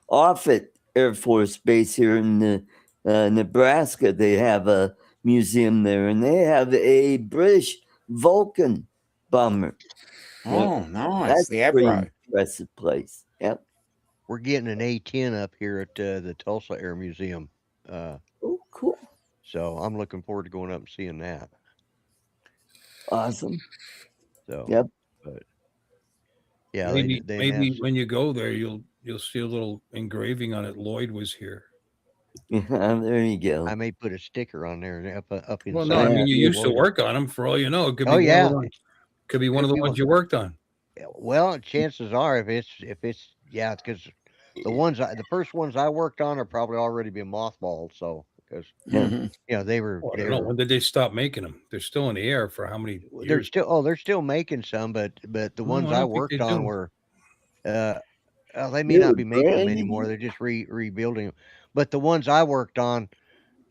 Offutt Air Force Base here in Nebraska, they have a museum there, and they have a British Vulcan bomber. Oh, nice. That's The a pretty Avro. impressive place. Yep. We're getting an A-10 up here at the Tulsa Air Museum. Oh, cool. So I'm looking forward to going up and seeing that. Awesome. So Yep. But yeah, maybe when you go there, you'll see a little engraving on it. Lloyd was here. Yeah, there you go. I may put a sticker on there up inside. Well, no, I mean you used to Lloyd. work on them. For all you know, it could be Oh yeah, could be one of the ones you worked on. well, chances are if it's because the first ones I worked on are probably already been mothballed. So because they were. I don't know. When did they stop making them? They're still in the air for how many years? They're still making some, but the ones I worked on were they may not be making them anymore. They're just rebuilding them. But the ones I worked on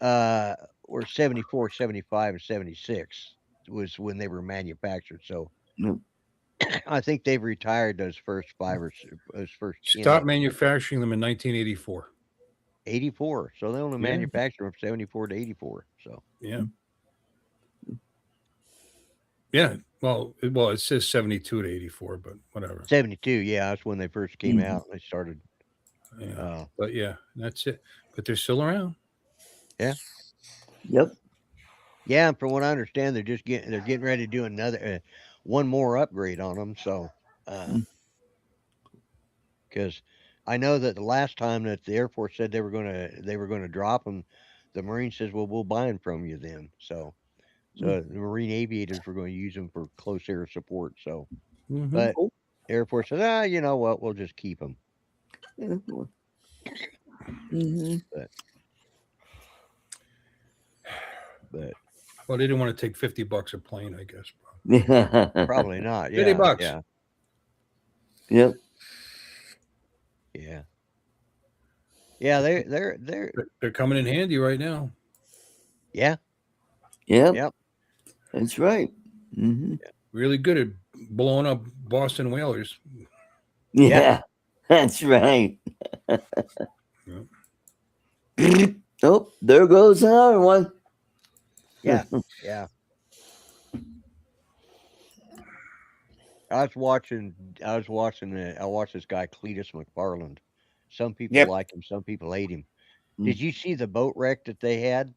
were 74, 75, and 76 was when they were manufactured. So I think they've retired those first 5 or those first 10. Stopped manufacturing them in 1984. 84. So they only manufactured from 74 to 84. So yeah. Yeah. Well, it says 72 to 84, but whatever. 72. Yeah, that's when they first came out. They started. Yeah. But yeah, that's it. But they're still around. Yeah. Yep. Yeah, and from what I understand, they're getting ready to do another one more upgrade on them. So, because I know that the last time that the Air Force said they were gonna drop them, the Marine says, "Well, we'll buy them from you then." So the Marine aviators were going to use them for close air support. So, but Air Force says, you know what? We'll just keep them. But well, they didn't want to take $50 a plane, I guess. Probably not. Yeah, $50. Yeah. Yep. Yeah. Yeah, they're coming in handy right now. Yeah. Yep. That's right. Mm-hmm. Really good at blowing up Boston whalers. Yeah. That's right. Oh, there goes another one. Yeah. Yeah. I was watching. I watched this guy Cletus McFarland. Some people Yep. like him. Some people hate him. Mm. Did you see the boat wreck that they had?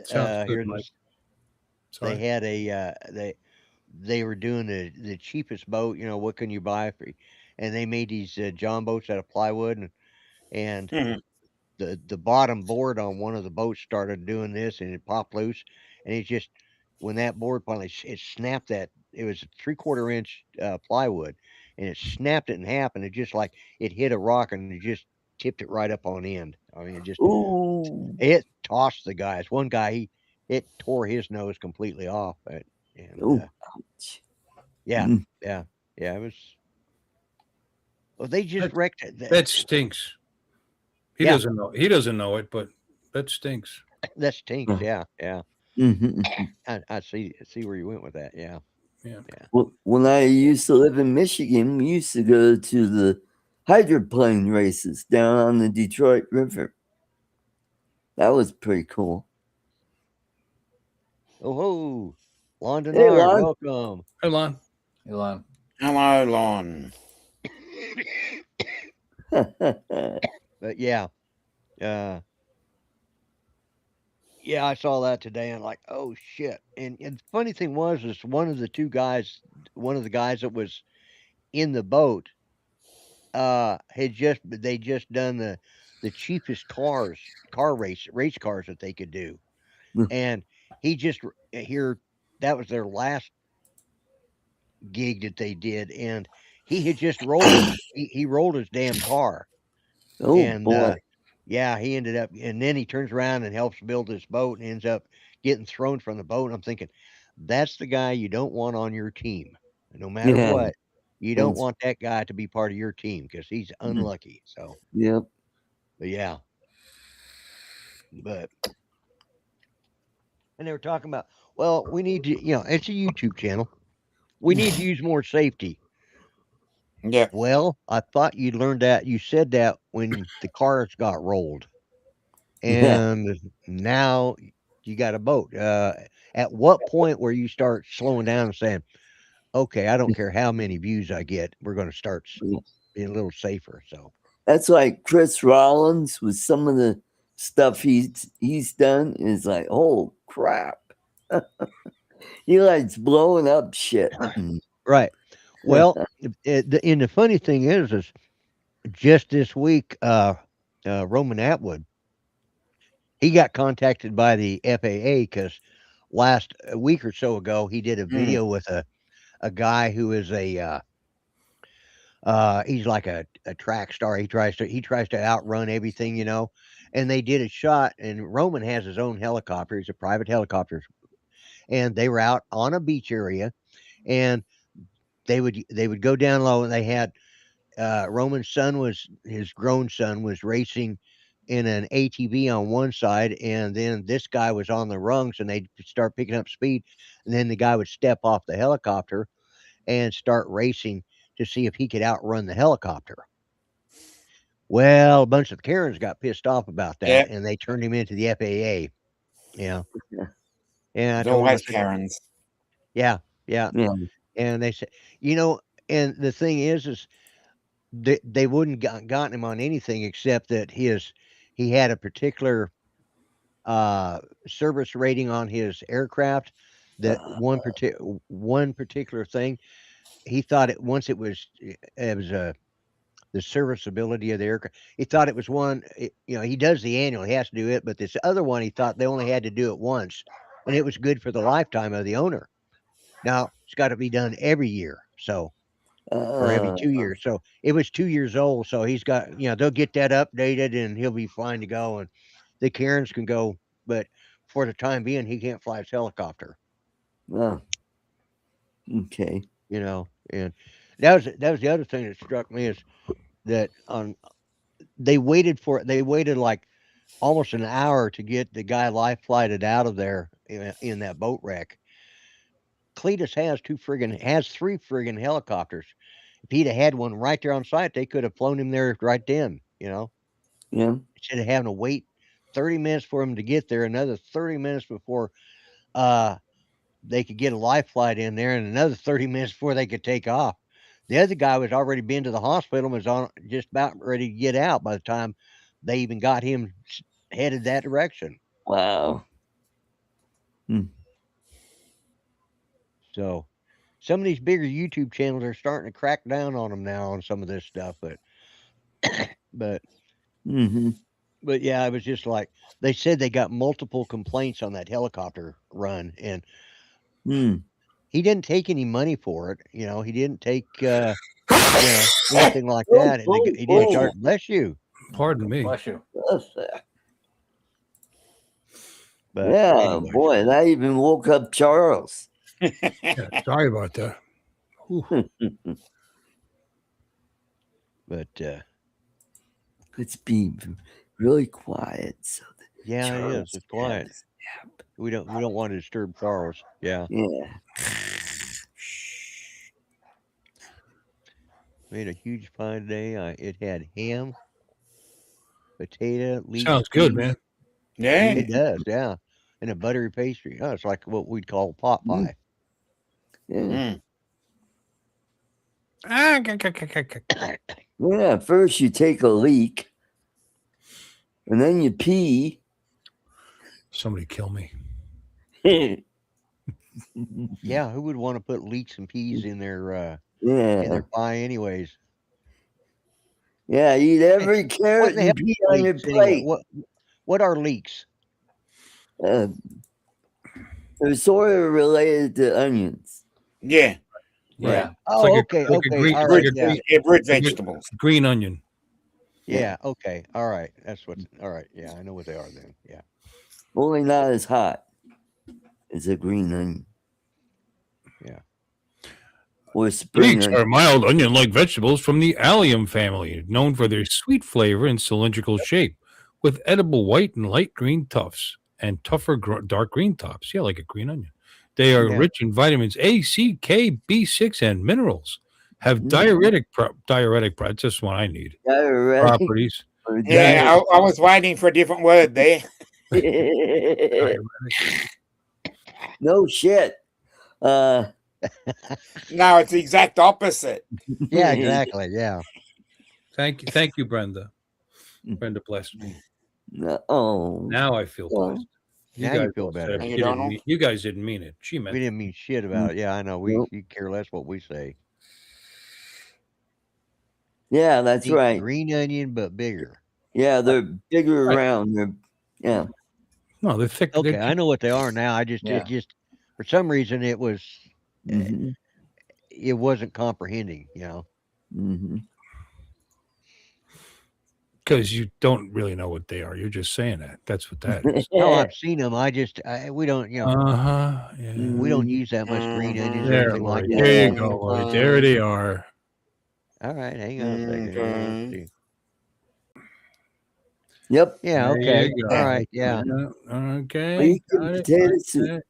Sounds good, Here Mike. this. They Sorry. had a they were doing the cheapest boat. You know, what can you buy for? And they made these John boats out of plywood, and Mhm. the bottom board on one of the boats started doing this, and it popped loose, and it just when that board finally it snapped that it was a 3/4 inch plywood, and it snapped it in half, and it just like it hit a rock, and it just tipped it right up on end. I mean, Ooh. it tossed the guys. One guy it tore his nose completely off, and Ooh. Ouch. yeah, Mm. yeah, yeah. It was. Well, they just That, wrecked it. that stinks. He Yeah, doesn't know. He doesn't know it, but that stinks. that stinks. Uh, Yeah, yeah. mhm. I see where you went with that. Yeah, Yeah. yeah. Well, when I used to live in Michigan, we used to go to the hydroplane races down on the Detroit River. That was pretty cool. Oh ho, Lon Hey, Denard, Lon. welcome. Hey, Lon. Elon. Hello, Lon. But yeah, uh, yeah, I saw that today and like, oh shit. And the funny thing was, is one of the guys that was in the boat, had just they just done the cheapest race cars that they could do, and he just here that was their last gig that they did, and he had just rolled his he rolled his damn car, Oh and boy. yeah, he ended up, and then he turns around and helps build this boat and ends up getting thrown from the boat. And I'm thinking, that's the guy you don't want on your team, no matter Yeah. what. You don't That's, want that guy to be part of your team because he's unlucky. So, yep. but yeah, but and they were talking about, well, we need to, it's a YouTube channel. We need to use more safety. Yep. Well, I thought you learned that. You said that when the cars got rolled, Yeah. and now you got a boat. At what point where you start slowing down and saying, "Okay, I don't care how many views I get, we're going to start being a little safer." So, That's like Chris Rollins with some of the stuff he's done is like, oh crap. He likes blowing up shit. Mm. right. Well, and the funny thing is just this week, Roman Atwood, he got contacted by the FAA because last a week or so ago, he did a Mm. video with a guy who is he's like a track star. He tries to outrun everything, and they did a shot, and Roman has his own helicopter. He's a private helicopter, and they were out on a beach area, and they would go down low, and they had Roman's son was his grown son was racing in an ATV on one side, and then this guy was on the rungs, and they'd start picking up speed, and then the guy would step off the helicopter and start racing to see if he could outrun the helicopter. Well, a bunch of Karens got pissed off about that, Yep. and they turned him into the FAA. Yeah, and I There's told him, I always said, Karens. yeah, yeah, Yeah. and they said, you know, and the thing is they wouldn't gotten him on anything except that he had a particular uh service rating on his aircraft, that one particular thing he thought it once it was a the serviceability of the aircraft. He thought it was he does the annual, he has to do it, but this other one, he thought they only had to do it once, and it was good for the lifetime of the owner. Now it's got to be done every year, or every Uh, 2 years. So it was 2 years old. So he's got, they'll get that updated, and he'll be fine to go. And the Karens can go, but for the time being, he can't fly his helicopter. oh, okay. And that was the other thing that struck me is that on they waited like almost an hour to get the guy life flighted out of there in that boat wreck. Cletus has three friggin' helicopters. If he'd have had one right there on site, they could have flown him there right then. Yeah. Instead of having to wait 30 minutes for him to get there, another 30 minutes before uh they could get a life flight in there, and another 30 minutes before they could take off. The other guy was already been to the hospital and was on just about ready to get out by the time they even got him headed that direction. Wow. So some of these bigger YouTube channels are starting to crack down on them now on some of this stuff, but Mm-hmm. but yeah, it was just like they said they got multiple complaints on that helicopter run, and he didn't take any money for it. You know, he didn't take anything like that. And he didn't charge. Bless you. Pardon me. Bless you. But Yeah, anyways. boy, that even woke up Charles. Yeah, sorry about that. But Let's be really quiet. So that yeah, Charles it is. It's quiet. has- We don't want to disturb Charles. Yeah. Yeah. We had a huge pie today. It had ham, potato, leek. Sounds good, peas. man. Yeah. It does, yeah. And a buttery pastry. Oh, it's like what we'd call pot pie. Yeah. Mm. Yeah. First you take a leak, and then you pee. Somebody kill me. Yeah, who would want to put leeks and peas in their Yeah. pie anyways? Yeah. Eat every What carrot the hell and pea on your leeks anyway? plate. What are leeks? They're sort of related to onions. Yeah. Yeah. Oh, like a- okay, like a okay, green- all like right, a yeah, green- Yeah, root vegetables. Green onion. yeah, okay, all right. That's what. All right, yeah, I know what they are then. Yeah, Only not as hot as a green onion. Yeah. Or spring Leeks onion. are mild onion-like vegetables from the allium family, known for their sweet flavor and cylindrical shape, with edible white and light green tufts and tougher dark green tops. Yeah, like a green onion. They are Yeah. rich in vitamins A, C, K, B6, and minerals. Have diuretic that's just what I need. Diuretic Properties. or Yeah, I was waiting for a different word there. diuretic. No shit. No, it's the exact opposite. yeah, exactly. Yeah, Thank you, Brenda. Brenda blessed me. No. Now I feel Oh. blessed. Now you guys feel all better. said Thank you you, didn't Donald. you guys didn't mean it. She meant we it. didn't mean shit about it. Yeah, I know. We Nope. you care less what we say. Yeah, that's Think right. Green onion, but bigger. Yeah, they're bigger Right. around. Yeah. No, they're thick. Okay, They're I know what they are now. It just for some reason it was Mm-hmm. it wasn't comprehending. Mm-hmm. because you don't really know what they are. You're just saying that. That's what that is. No, I've seen them. We don't Yeah. we don't use that much green onions or There, anything like Lloyd. that. There you go, Lloyd. There they are. All right, hang on a second. Let's see. Yep. Yeah, There okay. you go. All right, yeah. Okay. Leek and got it, potato got soup. that.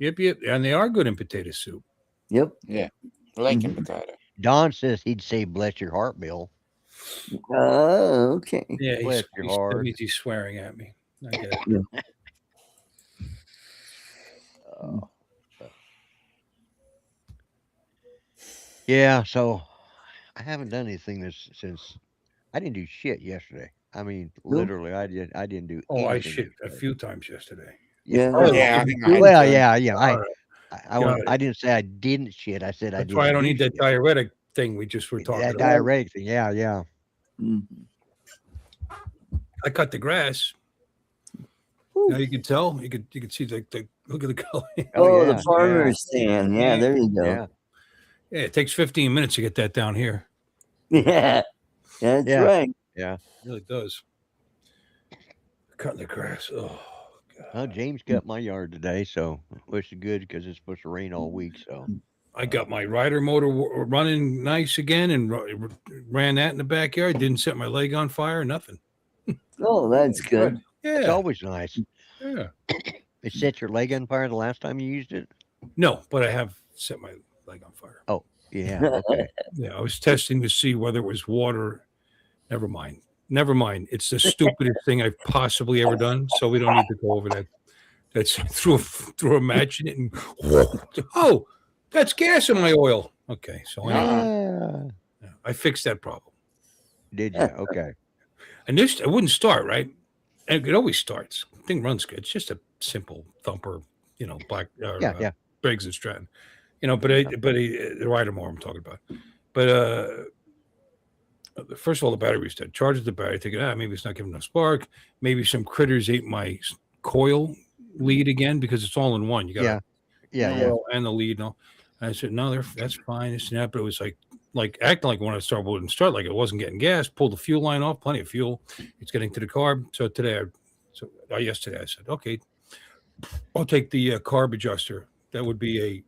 Yep. And they are good in potato soup. Yep. Leek and potato. Don says he'd say bless your heart, Bill. Okay. Yeah, Bless your that heart. means he's swearing at me. I get it. Yeah, so I haven't done anything since I didn't do shit yesterday. I mean, literally, I didn't do. Oh, I anything shit a yesterday. few times yesterday. Yeah. Oh, Yeah, I think I had Well, to. yeah. All right. I didn't say I didn't shit. I said I That's didn't. why I don't do need that shit. diuretic thing we just were talking That about. diuretic thing. Yeah. Mhm. I cut the grass. Now you can tell. You can see the look at the color. Oh, yeah, the farmer's stand. Yeah, there you go. Yeah. Yeah, it takes 15 minutes to get that down here. Yeah. That's Yeah. right. It really does. Cutting the grass. Oh, God. Well, James cut my yard today, so which is good because it's supposed to rain all week. So I got my rider motor running nice again and ran that in the backyard. Didn't set my leg on fire. Nothing. Oh, that's good. it's Yeah. always nice. Yeah. It set your leg on fire the last time you used it. No, but I have set my leg on fire. Yeah. Okay. Yeah, I was testing to see whether it was water. Never mind. It's the stupidest thing I've possibly ever done. So we don't need to go over that. That's threw a match in it, and oh, that's gas in my oil. Okay, so anyway, Yeah. I fixed that problem. Did you? Okay. And this, it wouldn't start, right? And it always starts. The thing runs good. It's just a simple thumper, black Yeah. Briggs and Stratton, but the rider more I'm talking about. But first of all, the battery was dead. Charges the battery, thinking, maybe it's not giving enough spark. Maybe some critters ate my coil lead again, because it's all in one. You got Yeah. coil and the lead and all. And I said, no, that's fine. It's not, but it was like acting like when I started, wouldn't start, like it wasn't getting gas. Pulled the fuel line off, plenty of fuel. It's getting to the carb. So yesterday I said, okay, I'll take the carb adjuster. That would be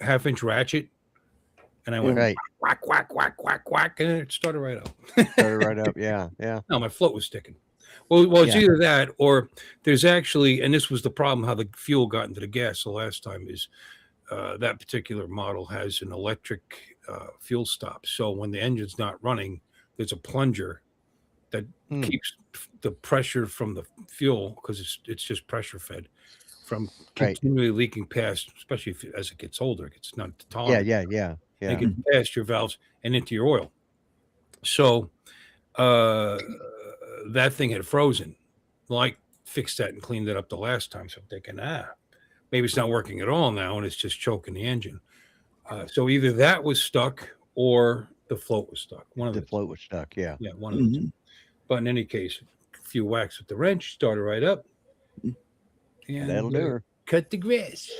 a 1/2-inch ratchet. And I went Right. whack, whack, whack, whack, whack, and it started right up. Started right up. Yeah. No, my float was sticking. Well, it's either that or there's actually, and this was the problem, how the fuel got into the gas the last time, is that particular model has an electric fuel stop. So when the engine's not running, there's a plunger that keeps the pressure from the fuel, because it's just pressure fed, from continually leaking past, especially as it gets older, it's not tolerant. Yeah. It gets past your valves and into your oil. So that thing had frozen. Well, I fixed that and cleaned it up the last time. So I'm thinking, maybe it's not working at all now, and it's just choking the engine. So either that was stuck or the float was stuck. One of the float was stuck. Yeah. Yeah, one of the two. But in any case, a few whacks with the wrench, started right up. And that'll do her. Cut the grass.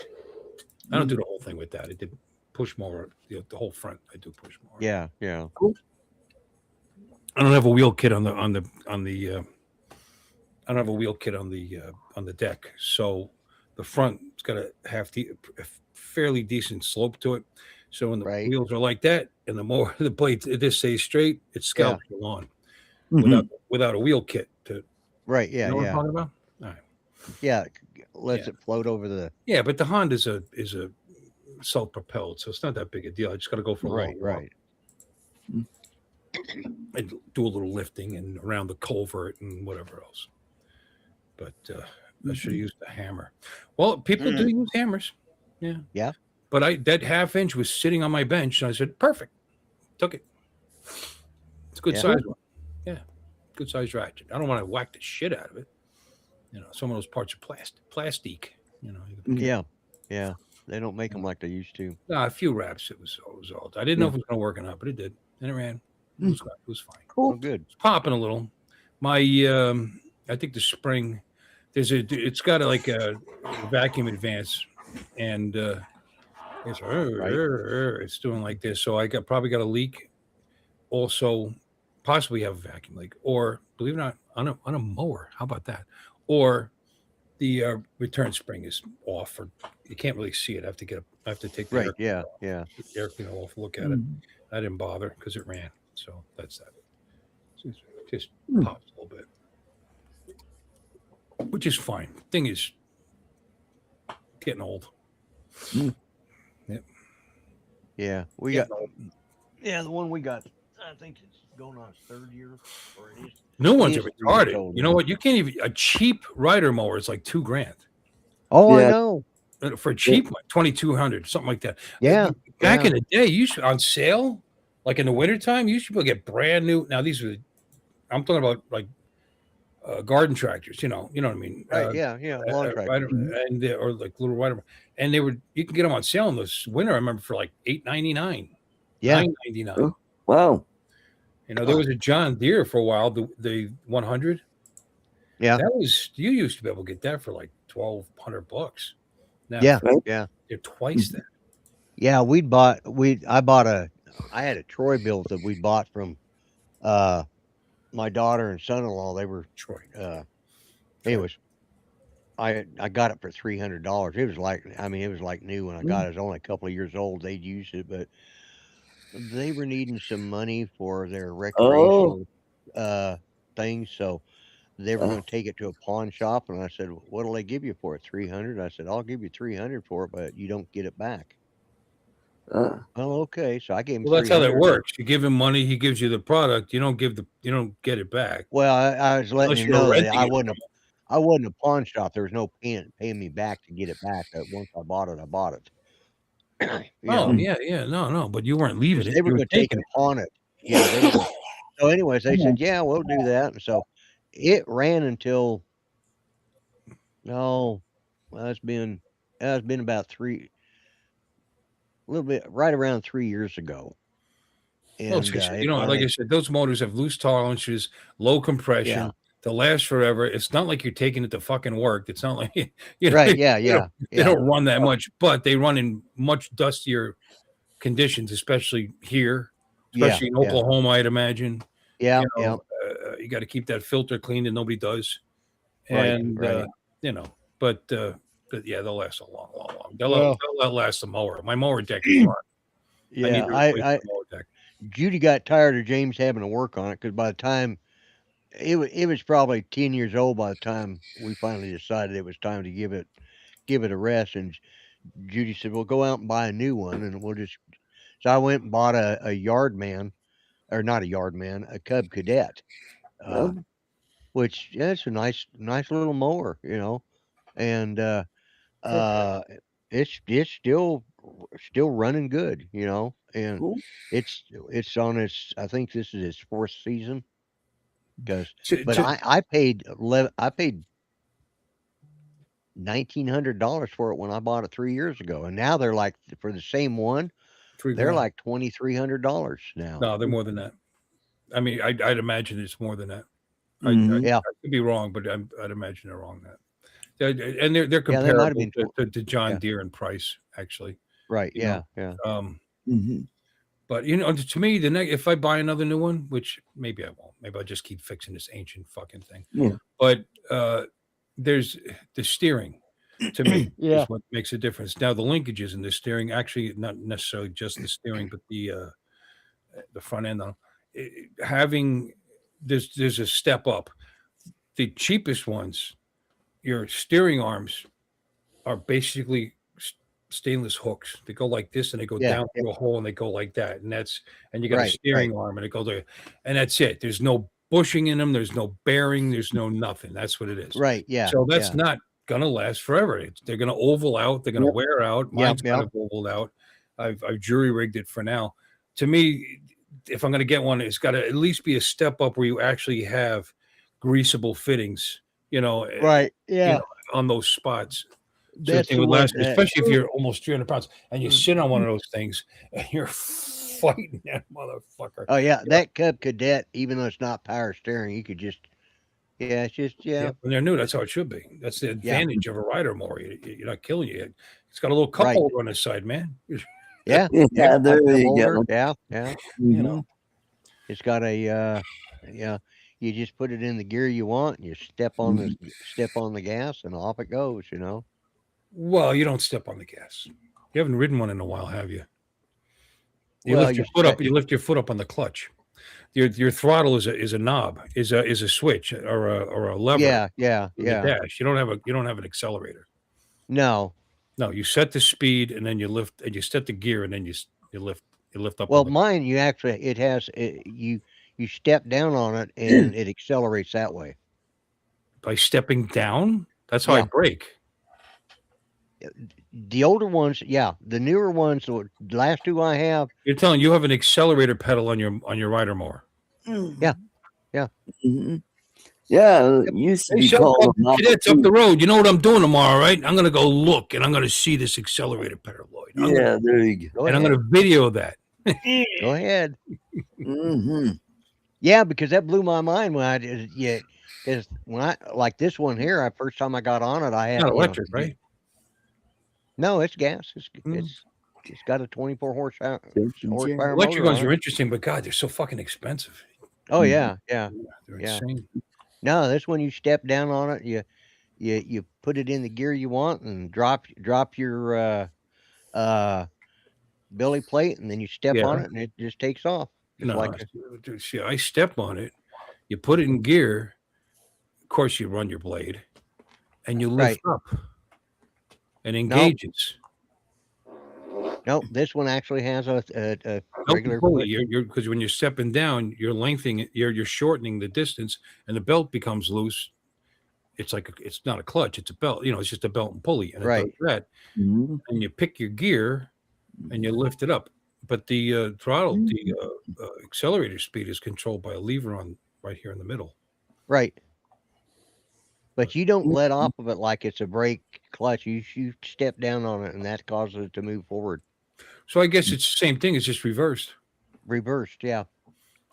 I don't do the whole thing with that. I did push mower, the whole front. I do push mower. Yeah. Cool. I don't have a wheel kit on the I don't have a wheel kit on the deck. So the front's got a fairly decent slope to it. So when the wheels are like that, and the more the blade this stays straight, it scalps the lawn without a wheel kit to. Right. Yeah. You know what I'm talking about? All right. Yeah. Lets it float over the. Yeah, but the Honda is a self-propelled, so it's not that big a deal. I just got to go for a long walk. Right. I do a little lifting and around the culvert and whatever else. But I should have used a hammer. Well, people do use hammers. Yeah. But that 1/2-inch was sitting on my bench, and I said, perfect. Took it. It's a good size one. Yeah. Good size ratchet. I don't want to whack the shit out of it. Some of those parts are plastic. Yeah. They don't make them like they used to. No, a few wraps. It was all. I didn't know if it was going to work or not, but it did, and it ran. It was fine. Cool. Good. It's popping a little. My I think the spring, it's got a vacuum advance, and it's doing like this. So I probably got a leak. Also, possibly have a vacuum leak, or believe it or not, on a mower. How about that? Or the return spring is off, or you can't really see it. I have to take the air cleaner off, look at it. I didn't bother because it ran. So that's that. Just pops a little bit, which is fine. Thing is getting old. Yep. Yeah, we got. Yeah, the one we got, I think it's going on its 3rd year, or it is. New ones are retarded. You know what? You can't even, a cheap rider mower is like $2,000. Oh, yeah. I know. For a cheap one, 2,200, something like that. Yeah. Back in the day, you used on sale, like in the wintertime, you used to get brand new. Now these are, I'm talking about like garden tractors, you know what I mean? Right. Lawn tractors. And or like little rider, and you can get them on sale in this winter. I remember for like $8.99. Yeah. $9.99. Oh, wow. There was a John Deere for a while, the 100. Yeah. That was, you used to be able to get that for like $1,200. Now, they're twice that. Yeah, I had a Troy built that we bought from my daughter and son-in-law. They were Troy. Anyways, I got it for $300. It was like new when I got it. It was only a couple of years old. They'd used it, but they were needing some money for their recreational things, so they were going to take it to a pawn shop. And I said, "What'll they give you for it? $300?" I said, "I'll give you $300 for it, but you don't get it back." Oh, okay. So I gave him. Well, that's how that works. You give him money, he gives you the product. You don't get it back. Well, I was letting you know that I wasn't a pawn shop. There was no paying me back to get it back. Once I bought it, I bought it. You Oh, know, yeah. No. But you weren't leaving 'cause it. they were You were gonna take taking and it. pawn it. Yeah, they were gonna so anyways, they said, "Yeah, we'll do that." And so it ran until oh, well, it's been about 3 a little bit right around 3 years ago. Well, And, so, it like I finally said, those motors have loose tolerances, low yeah. compression. They'll last forever. It's not like you're taking it to fucking work. It's not like Right, yeah, they don't, yeah, they yeah. don't run that much, but they run in much dustier conditions, especially here, Yeah, especially in yeah. Oklahoma, I'd imagine. Yeah, You yeah. know, you got to keep that filter clean, and nobody does. Right, And right. you know, but yeah, they'll last a long. Well They'll outlast the mower. My mower deck is run. I need yeah, to replace I the mower deck. Judy got tired of James having to work on it because by the time it was probably 10 years old by the time we finally decided it was time to give it a rest. And Judy said, "Well, go out and buy a new one, and we'll just." So I went and bought a yard man, or not a yard man, a Cub Cadet, uh, Well, which yeah, it's a nice little mower, and uh, it's still running good, and cool. it's on its. I think this is its fourth season. Because, To, but to, I paid $1,900 for it when I bought it 3 years ago, and now they're like for the same one, $3 they're grand. like $2,300 now. No, they're more than that. I mean, I'd imagine it's more than that. I Mhm. Yeah, could be wrong, but I'd imagine they're wrong that. And they're yeah, they might have comparable been. to John Yeah, Deere in price, actually. right. You know, Yeah, yeah, um, Mhm. but to me, if I buy another new one, which maybe I won't, maybe I'll just keep fixing this ancient fucking thing. Yeah. But there's the steering. To me, yeah, is what makes a difference. Now, the linkages in the steering, actually, not necessarily just the steering, but the front end on having there's a step up. The cheapest ones, your steering arms are basically stainless hooks. They go like this, and they go yeah. down through a hole, and they go like that, and you got a Right, right, steering arm, and it goes there, and that's it. There's no bushing in them. There's no bearing. There's no nothing. That's what it is. right. Yeah, So that's yeah, not gonna last forever. They're gonna oval out. They're gonna Yep. wear out. yeah, Mine's kind yeah. of ovaled out. I've jury rigged it for now. To me, if I'm gonna get one, it's got to at least be a step up where you actually have greasable fittings. Right. Yeah, On those spots. So the that's thing the would one. last, especially if you're almost 300 pounds and you sit on one of those things and you're fighting that motherfucker. Oh yeah, that Cub Cadet, even though it's not power steering, you could just. Yeah, it's just Yeah, when they're new, that's how it should be. That's the yeah. advantage of a rider mower. You're not killing you. It's got a little cup Right. holder on the side, man. Yeah, Yeah, there cup you holder. go. Yeah, yeah. You Mhm. know. It's got a yeah. You just put it in the gear you want. And you step on the gas, and off it goes. Well, you don't step on the gas. You haven't ridden one in a while, have you? You Well, lift your foot up. You lift your foot up on the clutch. Your throttle is a knob, is a switch or a lever Yeah, yeah, in the yeah. dash. You don't have an accelerator. No. No, you set the speed and then you lift, and you set the gear and then you lift up. Well, on the, mine you step down on it and it accelerates that way. by stepping down. That's how I Yeah. brake. The older ones, yeah. The newer ones, the last two I have, You're telling you have an accelerator pedal on your rider mower. Yeah. Mhm. Yeah, it used to Hey, be so called a cadets up the road. You know what I'm doing tomorrow, right? I'm gonna go look and I'm gonna see this accelerator pedal, Lloyd. Yeah, there you go. go And I'm ahead. gonna video that. Go ahead. Hmm. Yeah, because that blew my mind when I did. Yeah, because when I like this one here, first time I got on it, I had Not electric, right? No, it's gas. Mm. It's got a 24 horsepower Just motor Electric ones on are it. interesting, but God, they're so fucking expensive. Oh Mhm. yeah, yeah. They're Yeah. insane. No, this one you step down on it, you put it in the gear you want and drop your belly plate, and then you step Yeah. on it and it just takes off. Just No, like see, I step on it. You put it in gear. Of course, you run your blade, and you lift up, and engages. no, this one actually has a regular Pulley. foot. You're because when you're stepping down, you're lengthening it. You're shortening the distance, and the belt becomes loose, it's like it's not a clutch, it's a belt. It's just a belt and pulley, and it Right. does that. Mhm. And you pick your gear, and you lift it up. But the throttle, the accelerator speed is controlled by a lever on right here in the middle. Right. But you don't let off of it like it's a brake clutch. You step down on it, and that causes it to move forward. So I guess it's the same thing. It's just reversed. Reversed, yeah.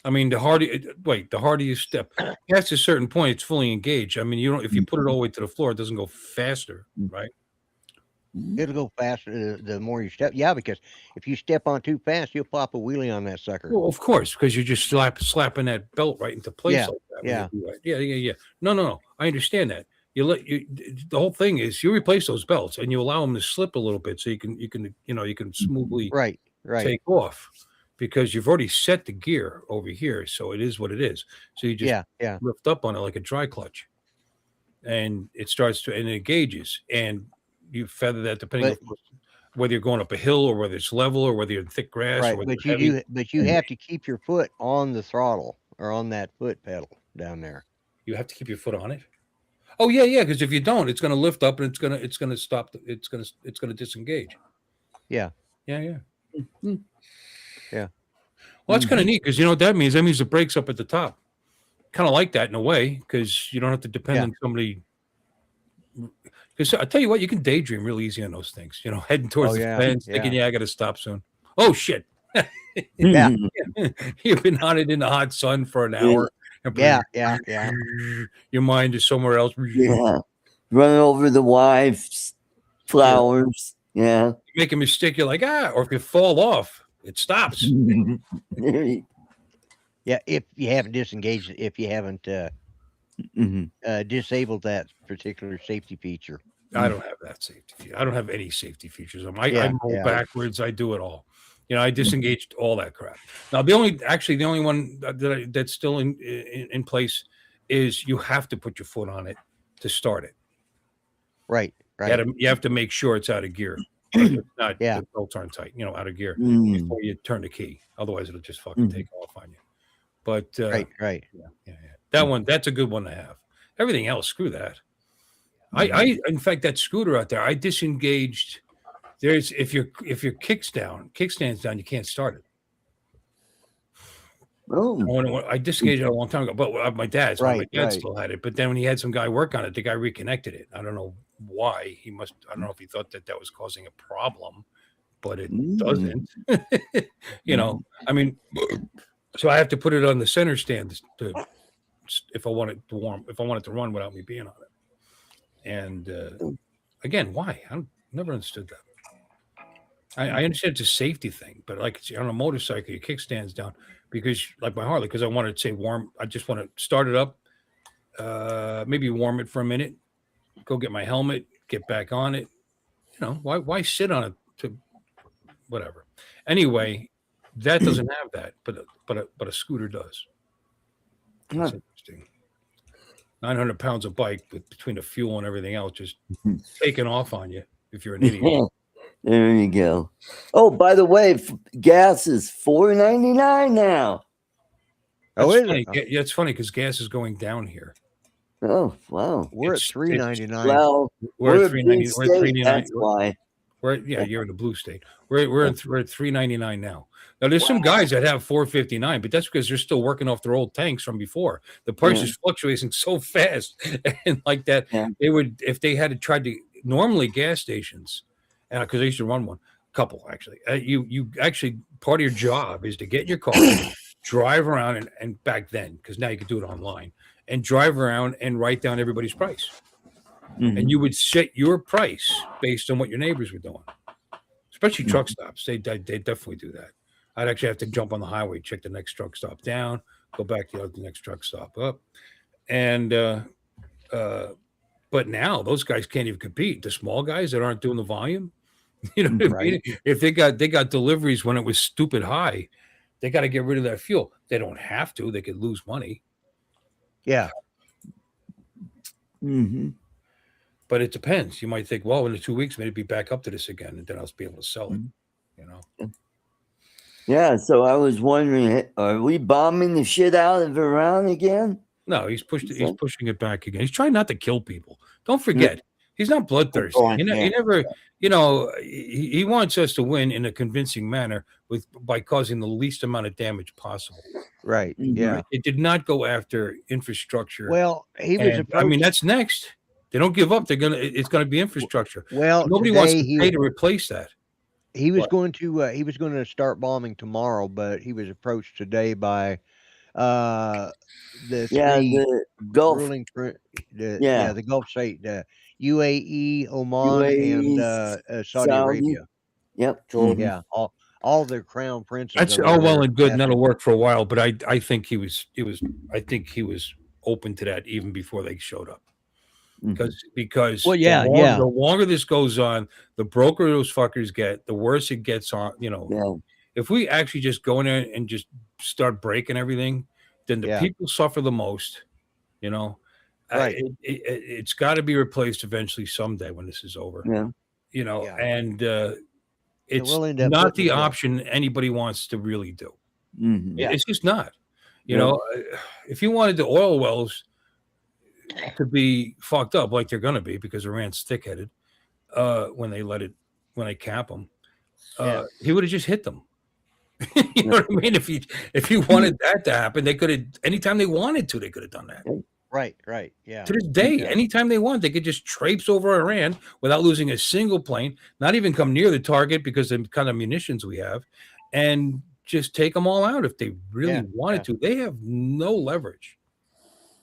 I mean, the harder you step, past a certain point, it's fully engaged. I mean, you don't. If you put it all the way to the floor, it doesn't go faster, right? It'll go faster the more you step. Yeah, because if you step on too fast, you'll pop a wheelie on that sucker. Well, of course, because you're just slapping that belt right into place Yeah, like that. when yeah. you do that. Yeah. No. I understand that. The whole thing is you replace those belts and you allow them to slip a little bit so you can smoothly Right. take off because you've already set the gear over here, so it is what it is. So you just Yeah. lift up on it like a dry clutch, and it starts to and it engages, and you feather that depending on whether you're going up a hill or whether it's level or whether you're in thick grass or Right. whether But you're heavy. you have to keep your foot on the throttle or on that foot pedal down there. You have to keep your foot on it. Oh yeah. Because if you don't, it's going to lift up and it's going to stop. It's going to disengage. Yeah. Yeah. Yeah. Well, that's kind of neat because you know what that means. That means the brake's up at the top. Kind of like that in a way because you don't have to depend on somebody. Because I tell you what, you can daydream real easy on those things. Heading towards the fence, thinking, I got to stop soon. Oh shit! Yeah. You've been on it in the hot sun for an hour. Yeah. Your mind is somewhere else. Yeah. Running over the wife's flowers. Yeah. You make a mistake, you're like, or if you fall off, it stops. Yeah, if you haven't disengaged, if you haven't disabled that particular safety feature. I don't have that safety feature. I don't have any safety features. I roll Yeah. backwards. I do it all. I disengaged all that crap. Now, the only one that's still in place is you have to put your foot on it to start it. Right. You have to make sure it's out of gear. It's not the belts aren't tight, out of gear before you turn the key. Otherwise, it'll just fucking take off on you. But right. Yeah. That one, that's a good one to have. Everything else, screw that. I in fact, that scooter out there, I disengaged. There's if your kickstand's down, you can't start it. Oh, I disengaged it a long time ago, but my dad still had it. But then when he had some guy work on it, the guy reconnected it. I don't know why. I don't know if he thought that was causing a problem, but it doesn't. I mean, so I have to put it on the center stand if I want it to run without me being on it. And again, why? I never understood that. I understand it's a safety thing, but like on a motorcycle, your kickstand's down because, like my Harley, because I wanted to say warm. I just want to start it up, maybe warm it for a minute, go get my helmet, get back on it. Why sit on it to whatever? Anyway, that doesn't have that, but a scooter does. That's interesting. 900 pounds of bike between the fuel and everything else just taking off on you if you're an idiot. There you go. Oh, by the way, gas is $4.99 now. That's funny. Yeah, it's funny because gas is going down here. Oh, wow. We're at $3.99. Well, we're at $3.99. We're at $3.99. That's why. You're in the blue state. We're at $3.99 now. Now there's some guys that have $4.59, but that's because they're still working off their old tanks from before. The price is fluctuating so fast, and like that, they would if they had tried to normally gas stations, because I used to run one, a couple actually. You actually part of your job is to get in your car, drive around, and back then because now you could do it online and drive around and write down everybody's price. And you would set your price based on what your neighbors were doing, especially truck stops. They definitely do that. I'd actually have to jump on the highway, check the next truck stop down, go back to the next truck stop up. And but now those guys can't even compete. The small guys that aren't doing the volume, what I mean? If they got deliveries when it was stupid high, they got to get rid of that fuel. They don't have to. They could lose money. Yeah. But it depends. You might think, well, in 2 weeks, maybe be back up to this again, and then I'll be able to sell it. Yeah. So I was wondering, are we bombing the shit out of Iran again? No, he's Is he's that- pushing it back again. He's trying not to kill people. Don't forget, he's not bloodthirsty. point, He yeah. never, he wants us to win in a convincing manner by causing the least amount of damage possible. Right. Mhm. Yeah. Right? It did not go after infrastructure. Well, he was And, I mean, approached. that's next. They don't give up. It's gonna be infrastructure. Well, Nobody wants today to pay to replace that. he was What? going to start bombing tomorrow, but he was approached today by the Yeah, three the Gulf. ruling Yeah. the Gulf state, UAE, Oman, and UAE, Saudi Arabia. Yep. Jordan. Yeah, all their crown princes. That's over all well there and good, and have that'll to- work for a while. But I think he was open to that even before they showed up. Because Well, yeah, the longer this goes on, the broker those fuckers get, the worse it gets on. Yeah. If we actually just go in there and just start breaking everything, then the Yeah. people suffer the most. Right. It's got to be replaced eventually someday when this is over. Yeah. Yeah. And it's we'll end up not putting the it- option anybody wants to really do. Mhm. Yeah. It's just not. Yeah. If you wanted the oil wells to be fucked up like they're going to be because Iran's thick-headed when they cap them, he would have just hit them. You know what I mean? If you wanted that to happen, they could have anytime they wanted to. They could have done that. Right. Yeah. To this day, Yeah. anytime they want, they could just traipse over Iran without losing a single plane, not even come near the target because of the kind of munitions we have, and just take them all out if they really wanted to. They have no leverage.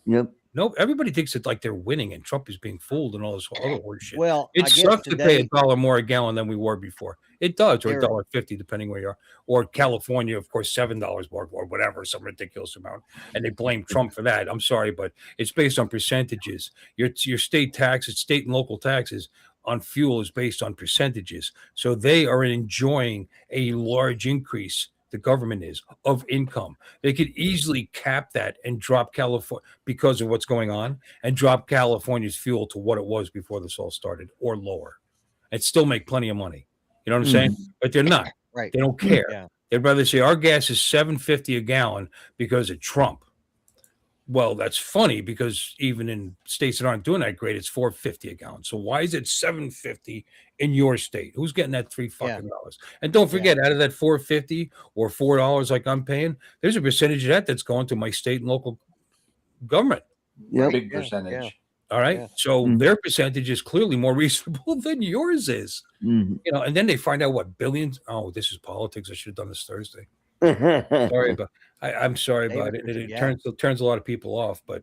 Yep. No, everybody thinks it's like they're winning and Trump is being fooled and all this other horse shit. Well, It I guess sucks to pay today, $1 more a gallon than we were before. It does, or There- $1.50, depending where you are. Or California, of course, $7 more, or whatever, some ridiculous amount. And they blame Trump for that. I'm sorry, but it's based on percentages. Your state taxes, state and local taxes on fuel is based on percentages. So they are enjoying a large increase. The government is of income. They could easily cap that and drop California because of what's going on and drop California's fuel to what it was before this all started or lower and still make plenty of money. You know what I'm saying? But they're not. right. They don't care. Yeah. They'd rather say our gas is $7.50 a gallon because of Trump. Well, that's funny because even in states that aren't doing that great, it's $4.50 a gallon. So why is it $7.50 in your state? Who's getting that $3 dollars? And don't forget, out of that $4.50 or $4 like I'm paying, there's a percentage of that that's going to my state and local government. Yep. Big Yeah, percentage. yeah. All right. Yeah. So Mhm. their percentage is clearly more reasonable than yours is. Mhm. And then they find out what billions. Oh, this is politics. I should have done this Thursday. Sorry about. I'm sorry about it. It turns a lot of people off, but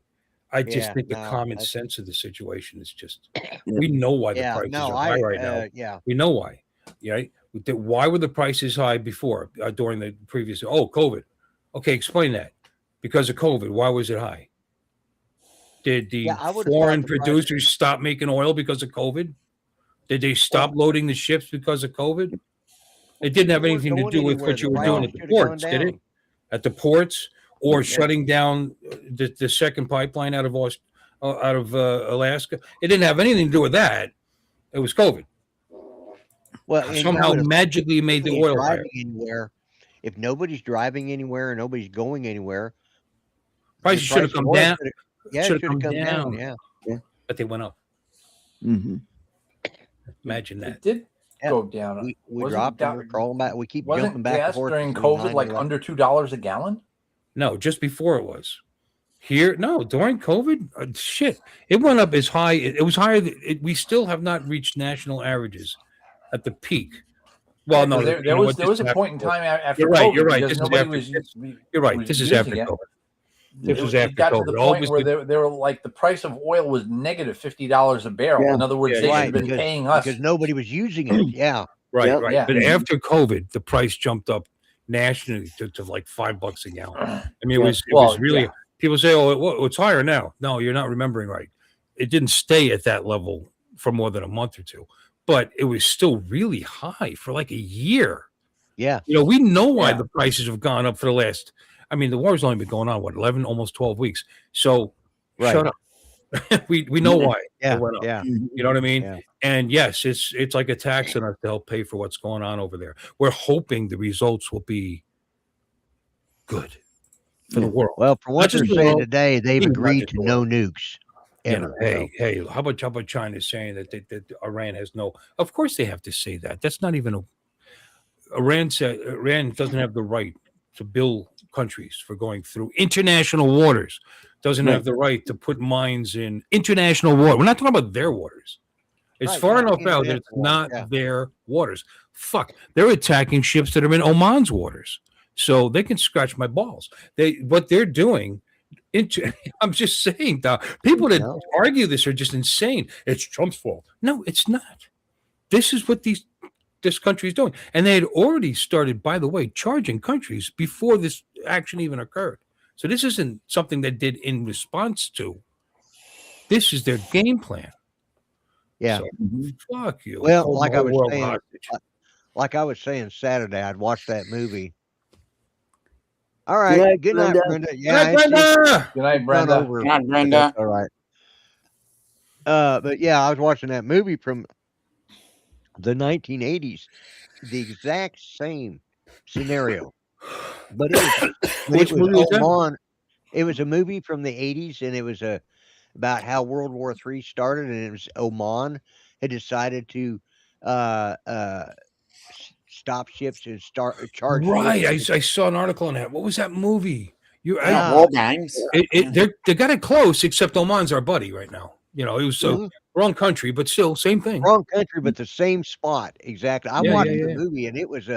I just Yeah, think the no, common that's- sense of the situation is just. We know why the prices are high right now. Yeah. We know why. Right? Why were the prices high before during the previous? Oh, COVID. Okay, explain that. Because of COVID, why was it high? Did the I would've foreign thought the producers stop making oil because of COVID? Did they stop loading the ships because of COVID? It didn't have They weren't anything to going do with anywhere. what you The were doing prices at the should've gone ports, did it? down. At the ports, or shutting down the second pipeline out of Alaska. It didn't have anything to do with that. It was COVID. Well, and you Somehow would've- magically made the nobody's oil higher. driving anywhere. If nobody's driving anywhere, nobody's going anywhere. the Prices should have price of come oil down, should've- Yeah, it should've should have come come down. down. Yeah. but they went up. Mhm. Imagine that. It did Yeah. go down. We Wasn't dropped and down- we're crawling back. We keep Wasn't jumping back and gas forth during between COVID 9 like and 11. under $2 a gallon? No, just before it was. Here, no, during COVID, shit, it went up as high. It was higher. We still have not reached national averages at the peak. Well, no, there was a point in time after You're right, COVID you're right. because This is nobody after- was. You're right. was This is using after it. COVID. This was It after got to COVID. the point Always where the- they were like the price of oil was negative $50 a barrel. Yeah. In other words, Yeah, they should right, have been because- paying us. because nobody was using it. Yeah. Right, Yep. right. Yeah. But after COVID, the price jumped up nationally to like $5 a gallon. I mean, it was really. yeah. People say, "Oh, it's higher now." No, you're not remembering right. It didn't stay at that level for more than a month or two, but it was still really high for like a year. Yeah. We know why Yeah. the prices have gone up for the last. I mean, the war's only been going on 11, almost 12 weeks. So Right. shut up. we know why Yeah. it went up. Yeah. You know what I mean? Yeah. And yes, it's like a tax on us to help pay for what's going on over there. We're hoping the results will be good. for the world. Well, from what Not they're just the saying world, today, they've even not agreed just to the no world. nukes You know, ever. hey, how about China saying that Iran has no? Of course they have to say that. That's not even a. Iran said Iran doesn't have the right to bill countries for going through international waters. Doesn't have the right to put mines in international water. We're not talking about their waters. It's Right, far yeah, enough out that it's international waters, not their waters. Fuck, they're attacking ships that are in Oman's waters, so they can scratch my balls. What they're doing. I'm just saying, people that No. argue this are just insane. It's Trump's fault. No, it's not. This is what this country is doing, and they had already started, by the way, charging countries before this action even occurred. So this isn't something they did in response to. This is their game plan. Yeah. So, fuck you. Well, Hold like the I whole was world saying, hostage. like I was saying Saturday, I'd watched that movie. All Good right. night, Good night, Brenda. Brenda. Good Yeah, night, it's Brenda. Good night, gone Brenda. over. Not But Brenda. that's all right. But yeah, I was watching that movie from the 1980s, the exact same scenario, but it Which was movie was that? Oman. It was a movie from the 80s, and it was about how World War III started, and it was Oman had decided to uh, uh, stop ships and start charge Right. ships. I saw an article on that. What was that movie? Yeah. War Games. They got it close, except Oman's our buddy right now. You know, it was so Mhm. wrong country, but still same thing. Wrong country, but the same spot exactly. I Yeah, watched yeah, the yeah. movie, and it was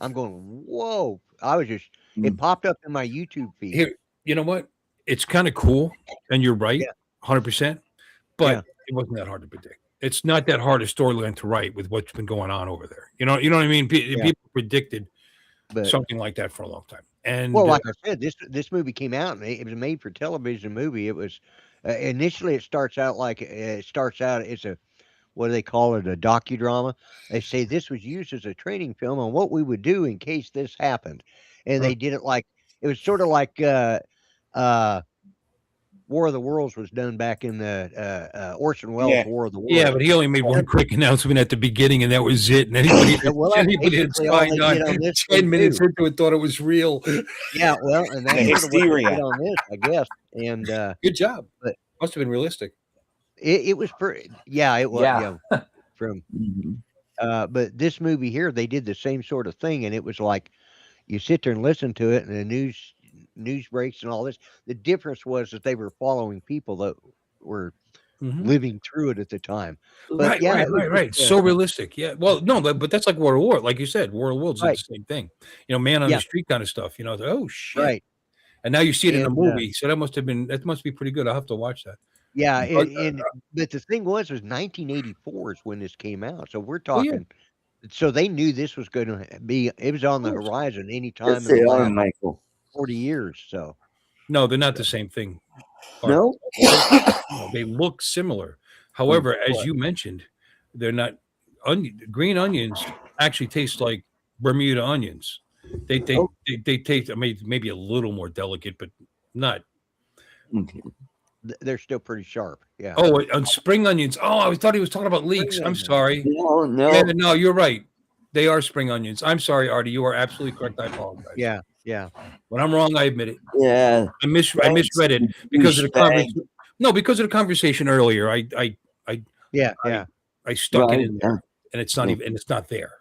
I'm going, whoa! I was just it popped up in my YouTube feed. Here, you know what? It's kind of cool, and you're right, Yeah. 100%. But it wasn't that hard to predict. It's not that hard a storyline to write with what's been going on over there. You know what I mean? People predicted But something like that for a long time. And well, like I said, this movie came out, and it was a made for television movie. It was initially it starts out it's a what do they call it, a docudrama. They say this was used as a training film on what we would do in case this happened, and they did it like it was sort of like uh, War of the Worlds was done back in the Orson Welles Yeah. War of the Worlds. yeah, but he only made one quick announcement at the beginning, and that was it. And anybody Well, that's anybody that basically all signed they did on on this 10 one, minutes too. into it thought it was real. Yeah, well, and that's The sort of what they hysteria. did on this, I guess. And Good job. but Must have been realistic. it was pretty. Yeah, it was. Yeah. Yeah, from but this movie here, they did the same sort of thing, and it was like you sit there and listen to it, and the news breaks and all this. The difference was that they were following people that were living through it at the time. But Right, yeah, right. So realistic. Yeah. Well, no, but that's like War of War. Like you said, War of Worlds is Right. the same thing. You know, man on Yeah. the street kind of stuff. You know, oh shit. right. And now you see it in a And movie. So that must be pretty good. I'll have to watch that. yeah, But, but the thing was 1984 is when this came out. So we're Oh, yeah. talking. So they knew this was going to be. It was on the course. horizon any Yes, time in they the are, last Michael. 40 years. So No, they're not the same thing. No? No, they look similar. However, as you mentioned, they're not green onions actually taste like Bermuda onions. They taste maybe a little more delicate, but not. Okay. they're still pretty sharp. Yeah. Oh, on spring onions. Oh, I thought he was talking about leeks. I'm onions. sorry. No, no. Yeah, no, you're right. They are spring onions. I'm sorry, Artie. You are absolutely correct. I apologize. Yeah. Yeah. When I'm wrong, I admit it. Yeah. I misread it because of the conversation. No, because of the conversation earlier. Yeah. Yeah. I stuck Right, it in there, and it's not even. And it's not there.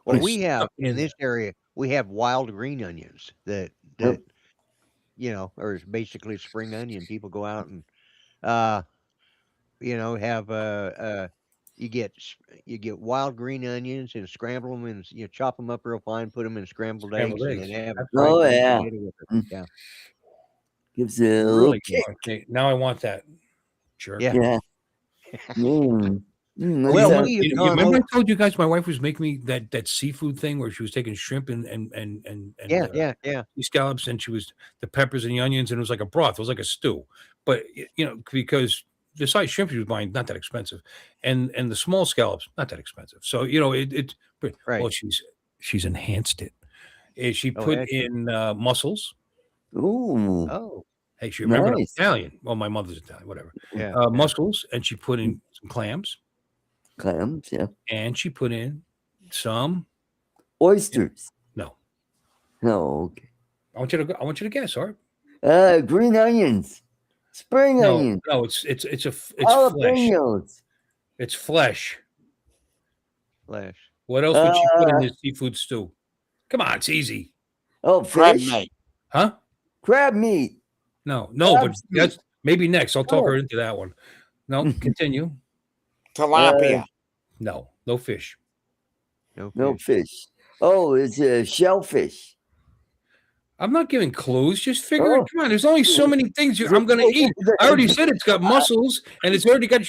Well, I we have stuck it in this area, we have wild green onions that are basically spring onion. People go out and have you get wild green onions and scramble them and chop them up real fine, put them in scrambled eggs, and then have a fried Oh, green yeah. tomato with it. Yeah. Gives it a little Really kick. okay. Now I want that. Jerk. Yeah. Yeah. That Well, sounds- we have You gone remember over. I told you guys my wife was making me that seafood thing where she was taking shrimp and Yeah. sea scallops, and she was the peppers and the onions, and it was like a broth. It was like a stew, but because the size shrimp she was buying not that expensive, and the small scallops not that expensive. So it's Right. well she's enhanced it. She Oh, put excellent. in mussels. Ooh. Oh, Hey, she remembered I'm Nice. Italian. Well, my mother's Italian, whatever. yeah. Mussels, and she put in some clams, Clams, yeah. and she put in some. Oysters. No, No, okay. I want you to guess, Art. Green onions, spring onions, No, it's flesh. jalapenos. It's flesh. Flesh. What else would she put in this seafood stew? Come on, it's easy. Oh, Crab fish, meat. Huh? crab meat. No, but Crab's meat. that's maybe next. I'll talk Oh. her into that one. No, continue. Tilapia. No fish. No fish. Oh, it's a shellfish. I'm not giving clues. Just figure it. Oh. Come on, there's only so many things I'm going to eat. I already said it's got mussels and it's already got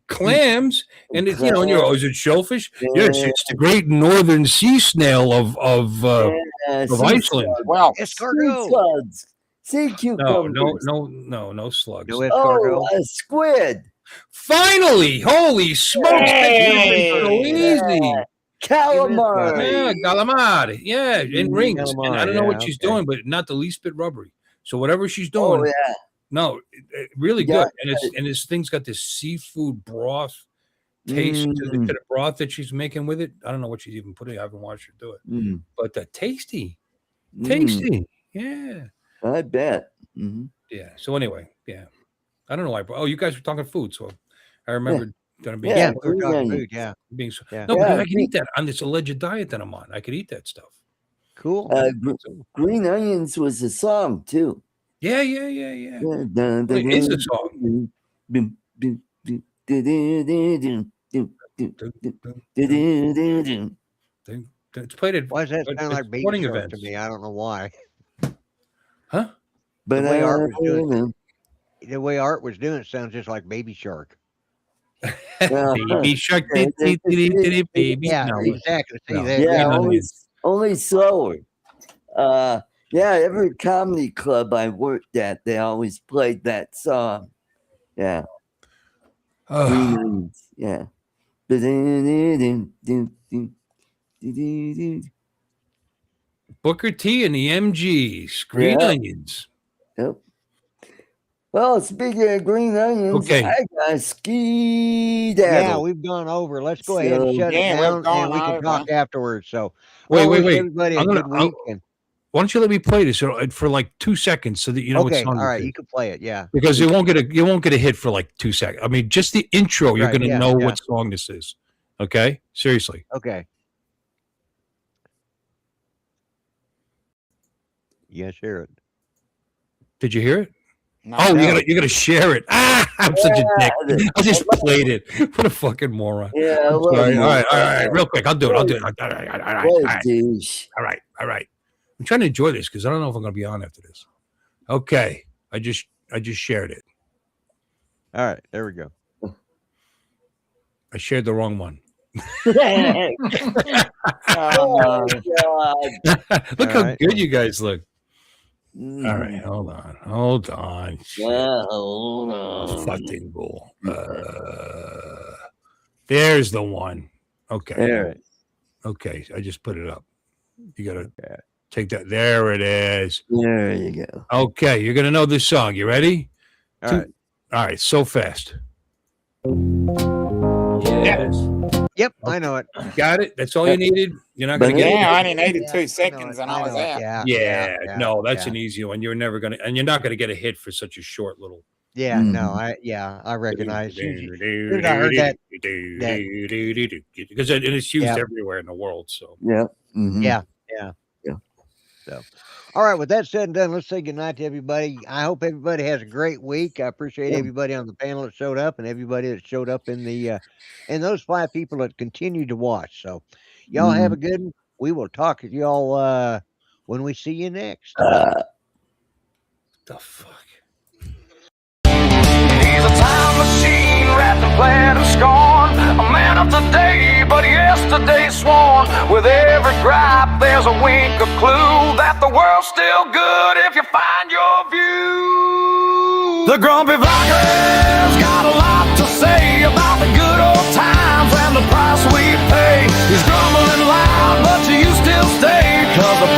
clams and it's and you're is it shellfish? Yes, it's the great northern sea snail of Iceland. Well, Sea Escargot. slugs. Sea cucumbers. No slugs. No escargot. Oh, a squid. Finally, holy smokes! Hey! That's so easy. Calamari. Yeah, calamari. Yeah, in rings. And I don't know what Calamari, she's yeah, doing, but not the least bit rubbery. So whatever she's Oh, doing, yeah. no, really Yeah. good. And this thing's got this seafood broth taste to the broth that she's making with it. I don't know what she's even putting. I haven't watched her do it, Mm. but tasty. Yeah, I bet. Mm-hmm. yeah. So anyway, yeah. I don't know why. Oh, you guys were talking food, so I remembered that I'm being Yeah, Yeah, we're green talking onions. food. Yeah. being so. Yeah. No, Yeah, because I can eat that on this alleged diet that I'm on. I could eat that stuff. Cool. Green Onions was a song too. Yeah. What is the song? It's played at Why does that at sound like baby sporting shark events. to me? I don't know why. Huh? But way Art was doing The way Art was doing it sounds just like Baby Shark. Baby shark, baby. Yeah, No, exactly. See, no. there- yeah, Green only, Onions. only slower. Yeah, every comedy club I worked at, they always played that song. Yeah, Green Onions. Yeah. Booker T and the MGs, Green Yeah. Onions. Yep. Well, speaking of green onions, Okay. I got ski Yeah, daddle. we've gone over. Let's go ahead and So- shut Yeah, it we've down, gone and we can over. talk afterwards. So, Wait, wish wait. everybody a I'm gonna- good week. And, Why don't you let me play this for like 2 seconds so that you know okay, what all song right, it you is? can play it. Yeah, Because you won't get a hit for like 2 seconds. I mean, just the intro, you're Right, gonna yeah, know yeah. what song this is. Okay, seriously. okay. Yeah, share it. Did you hear it? no, Oh, No. you gotta share it. Ah, I'm such a dick. I just played it. What a fucking moron. Yeah, I'm well, sorry. All right. Real quick. I'll do it. All What a right. douche. All right. I'm trying to enjoy this because I don't know if I'm going to be on after this. Okay, I just shared it. All right, there we go. I shared the wrong one. Oh, Oh, no. God. Look All how right. good you guys look. Mm. All right, hold on. Yeah, hold on. Fucking bull. There's the one. Okay. There. Okay, I just put it up. You gotta Okay. take that. There it is. There you go. Okay, you're gonna know this song. You ready? All Two- right. All right, so fast. Yes. Yep, I know it. Got it? That's all you needed? You're not gonna But get Yeah, it? I only needed Yeah, 2 seconds and I was out. Yeah, No, that's yeah. an easy one. You're never gonna, and you're not gonna get a hit for such a short little. Yeah, Mm. no, I recognize. As I heard that- because it's used Yeah. everywhere in the world. So Yeah. Mhm. Yeah. Yeah. All right, with that said and done, let's say goodnight to everybody. I hope everybody has a great week. I appreciate Yeah. everybody on the panel that showed up and everybody that showed up in the and those 5 people that continue to watch. So y'all have a good one. We will talk to y'all when we see you next. the fuck. He's a time machine wrapped in plaid and scorn. A man of today, but yesterday sworn. With every gripe, there's a wink of clue that the world's still good if you find your view. The grumpy vicar's got a lot to say about the good old times and the price we pay. He's grumbling loud, but you still stay, 'cause the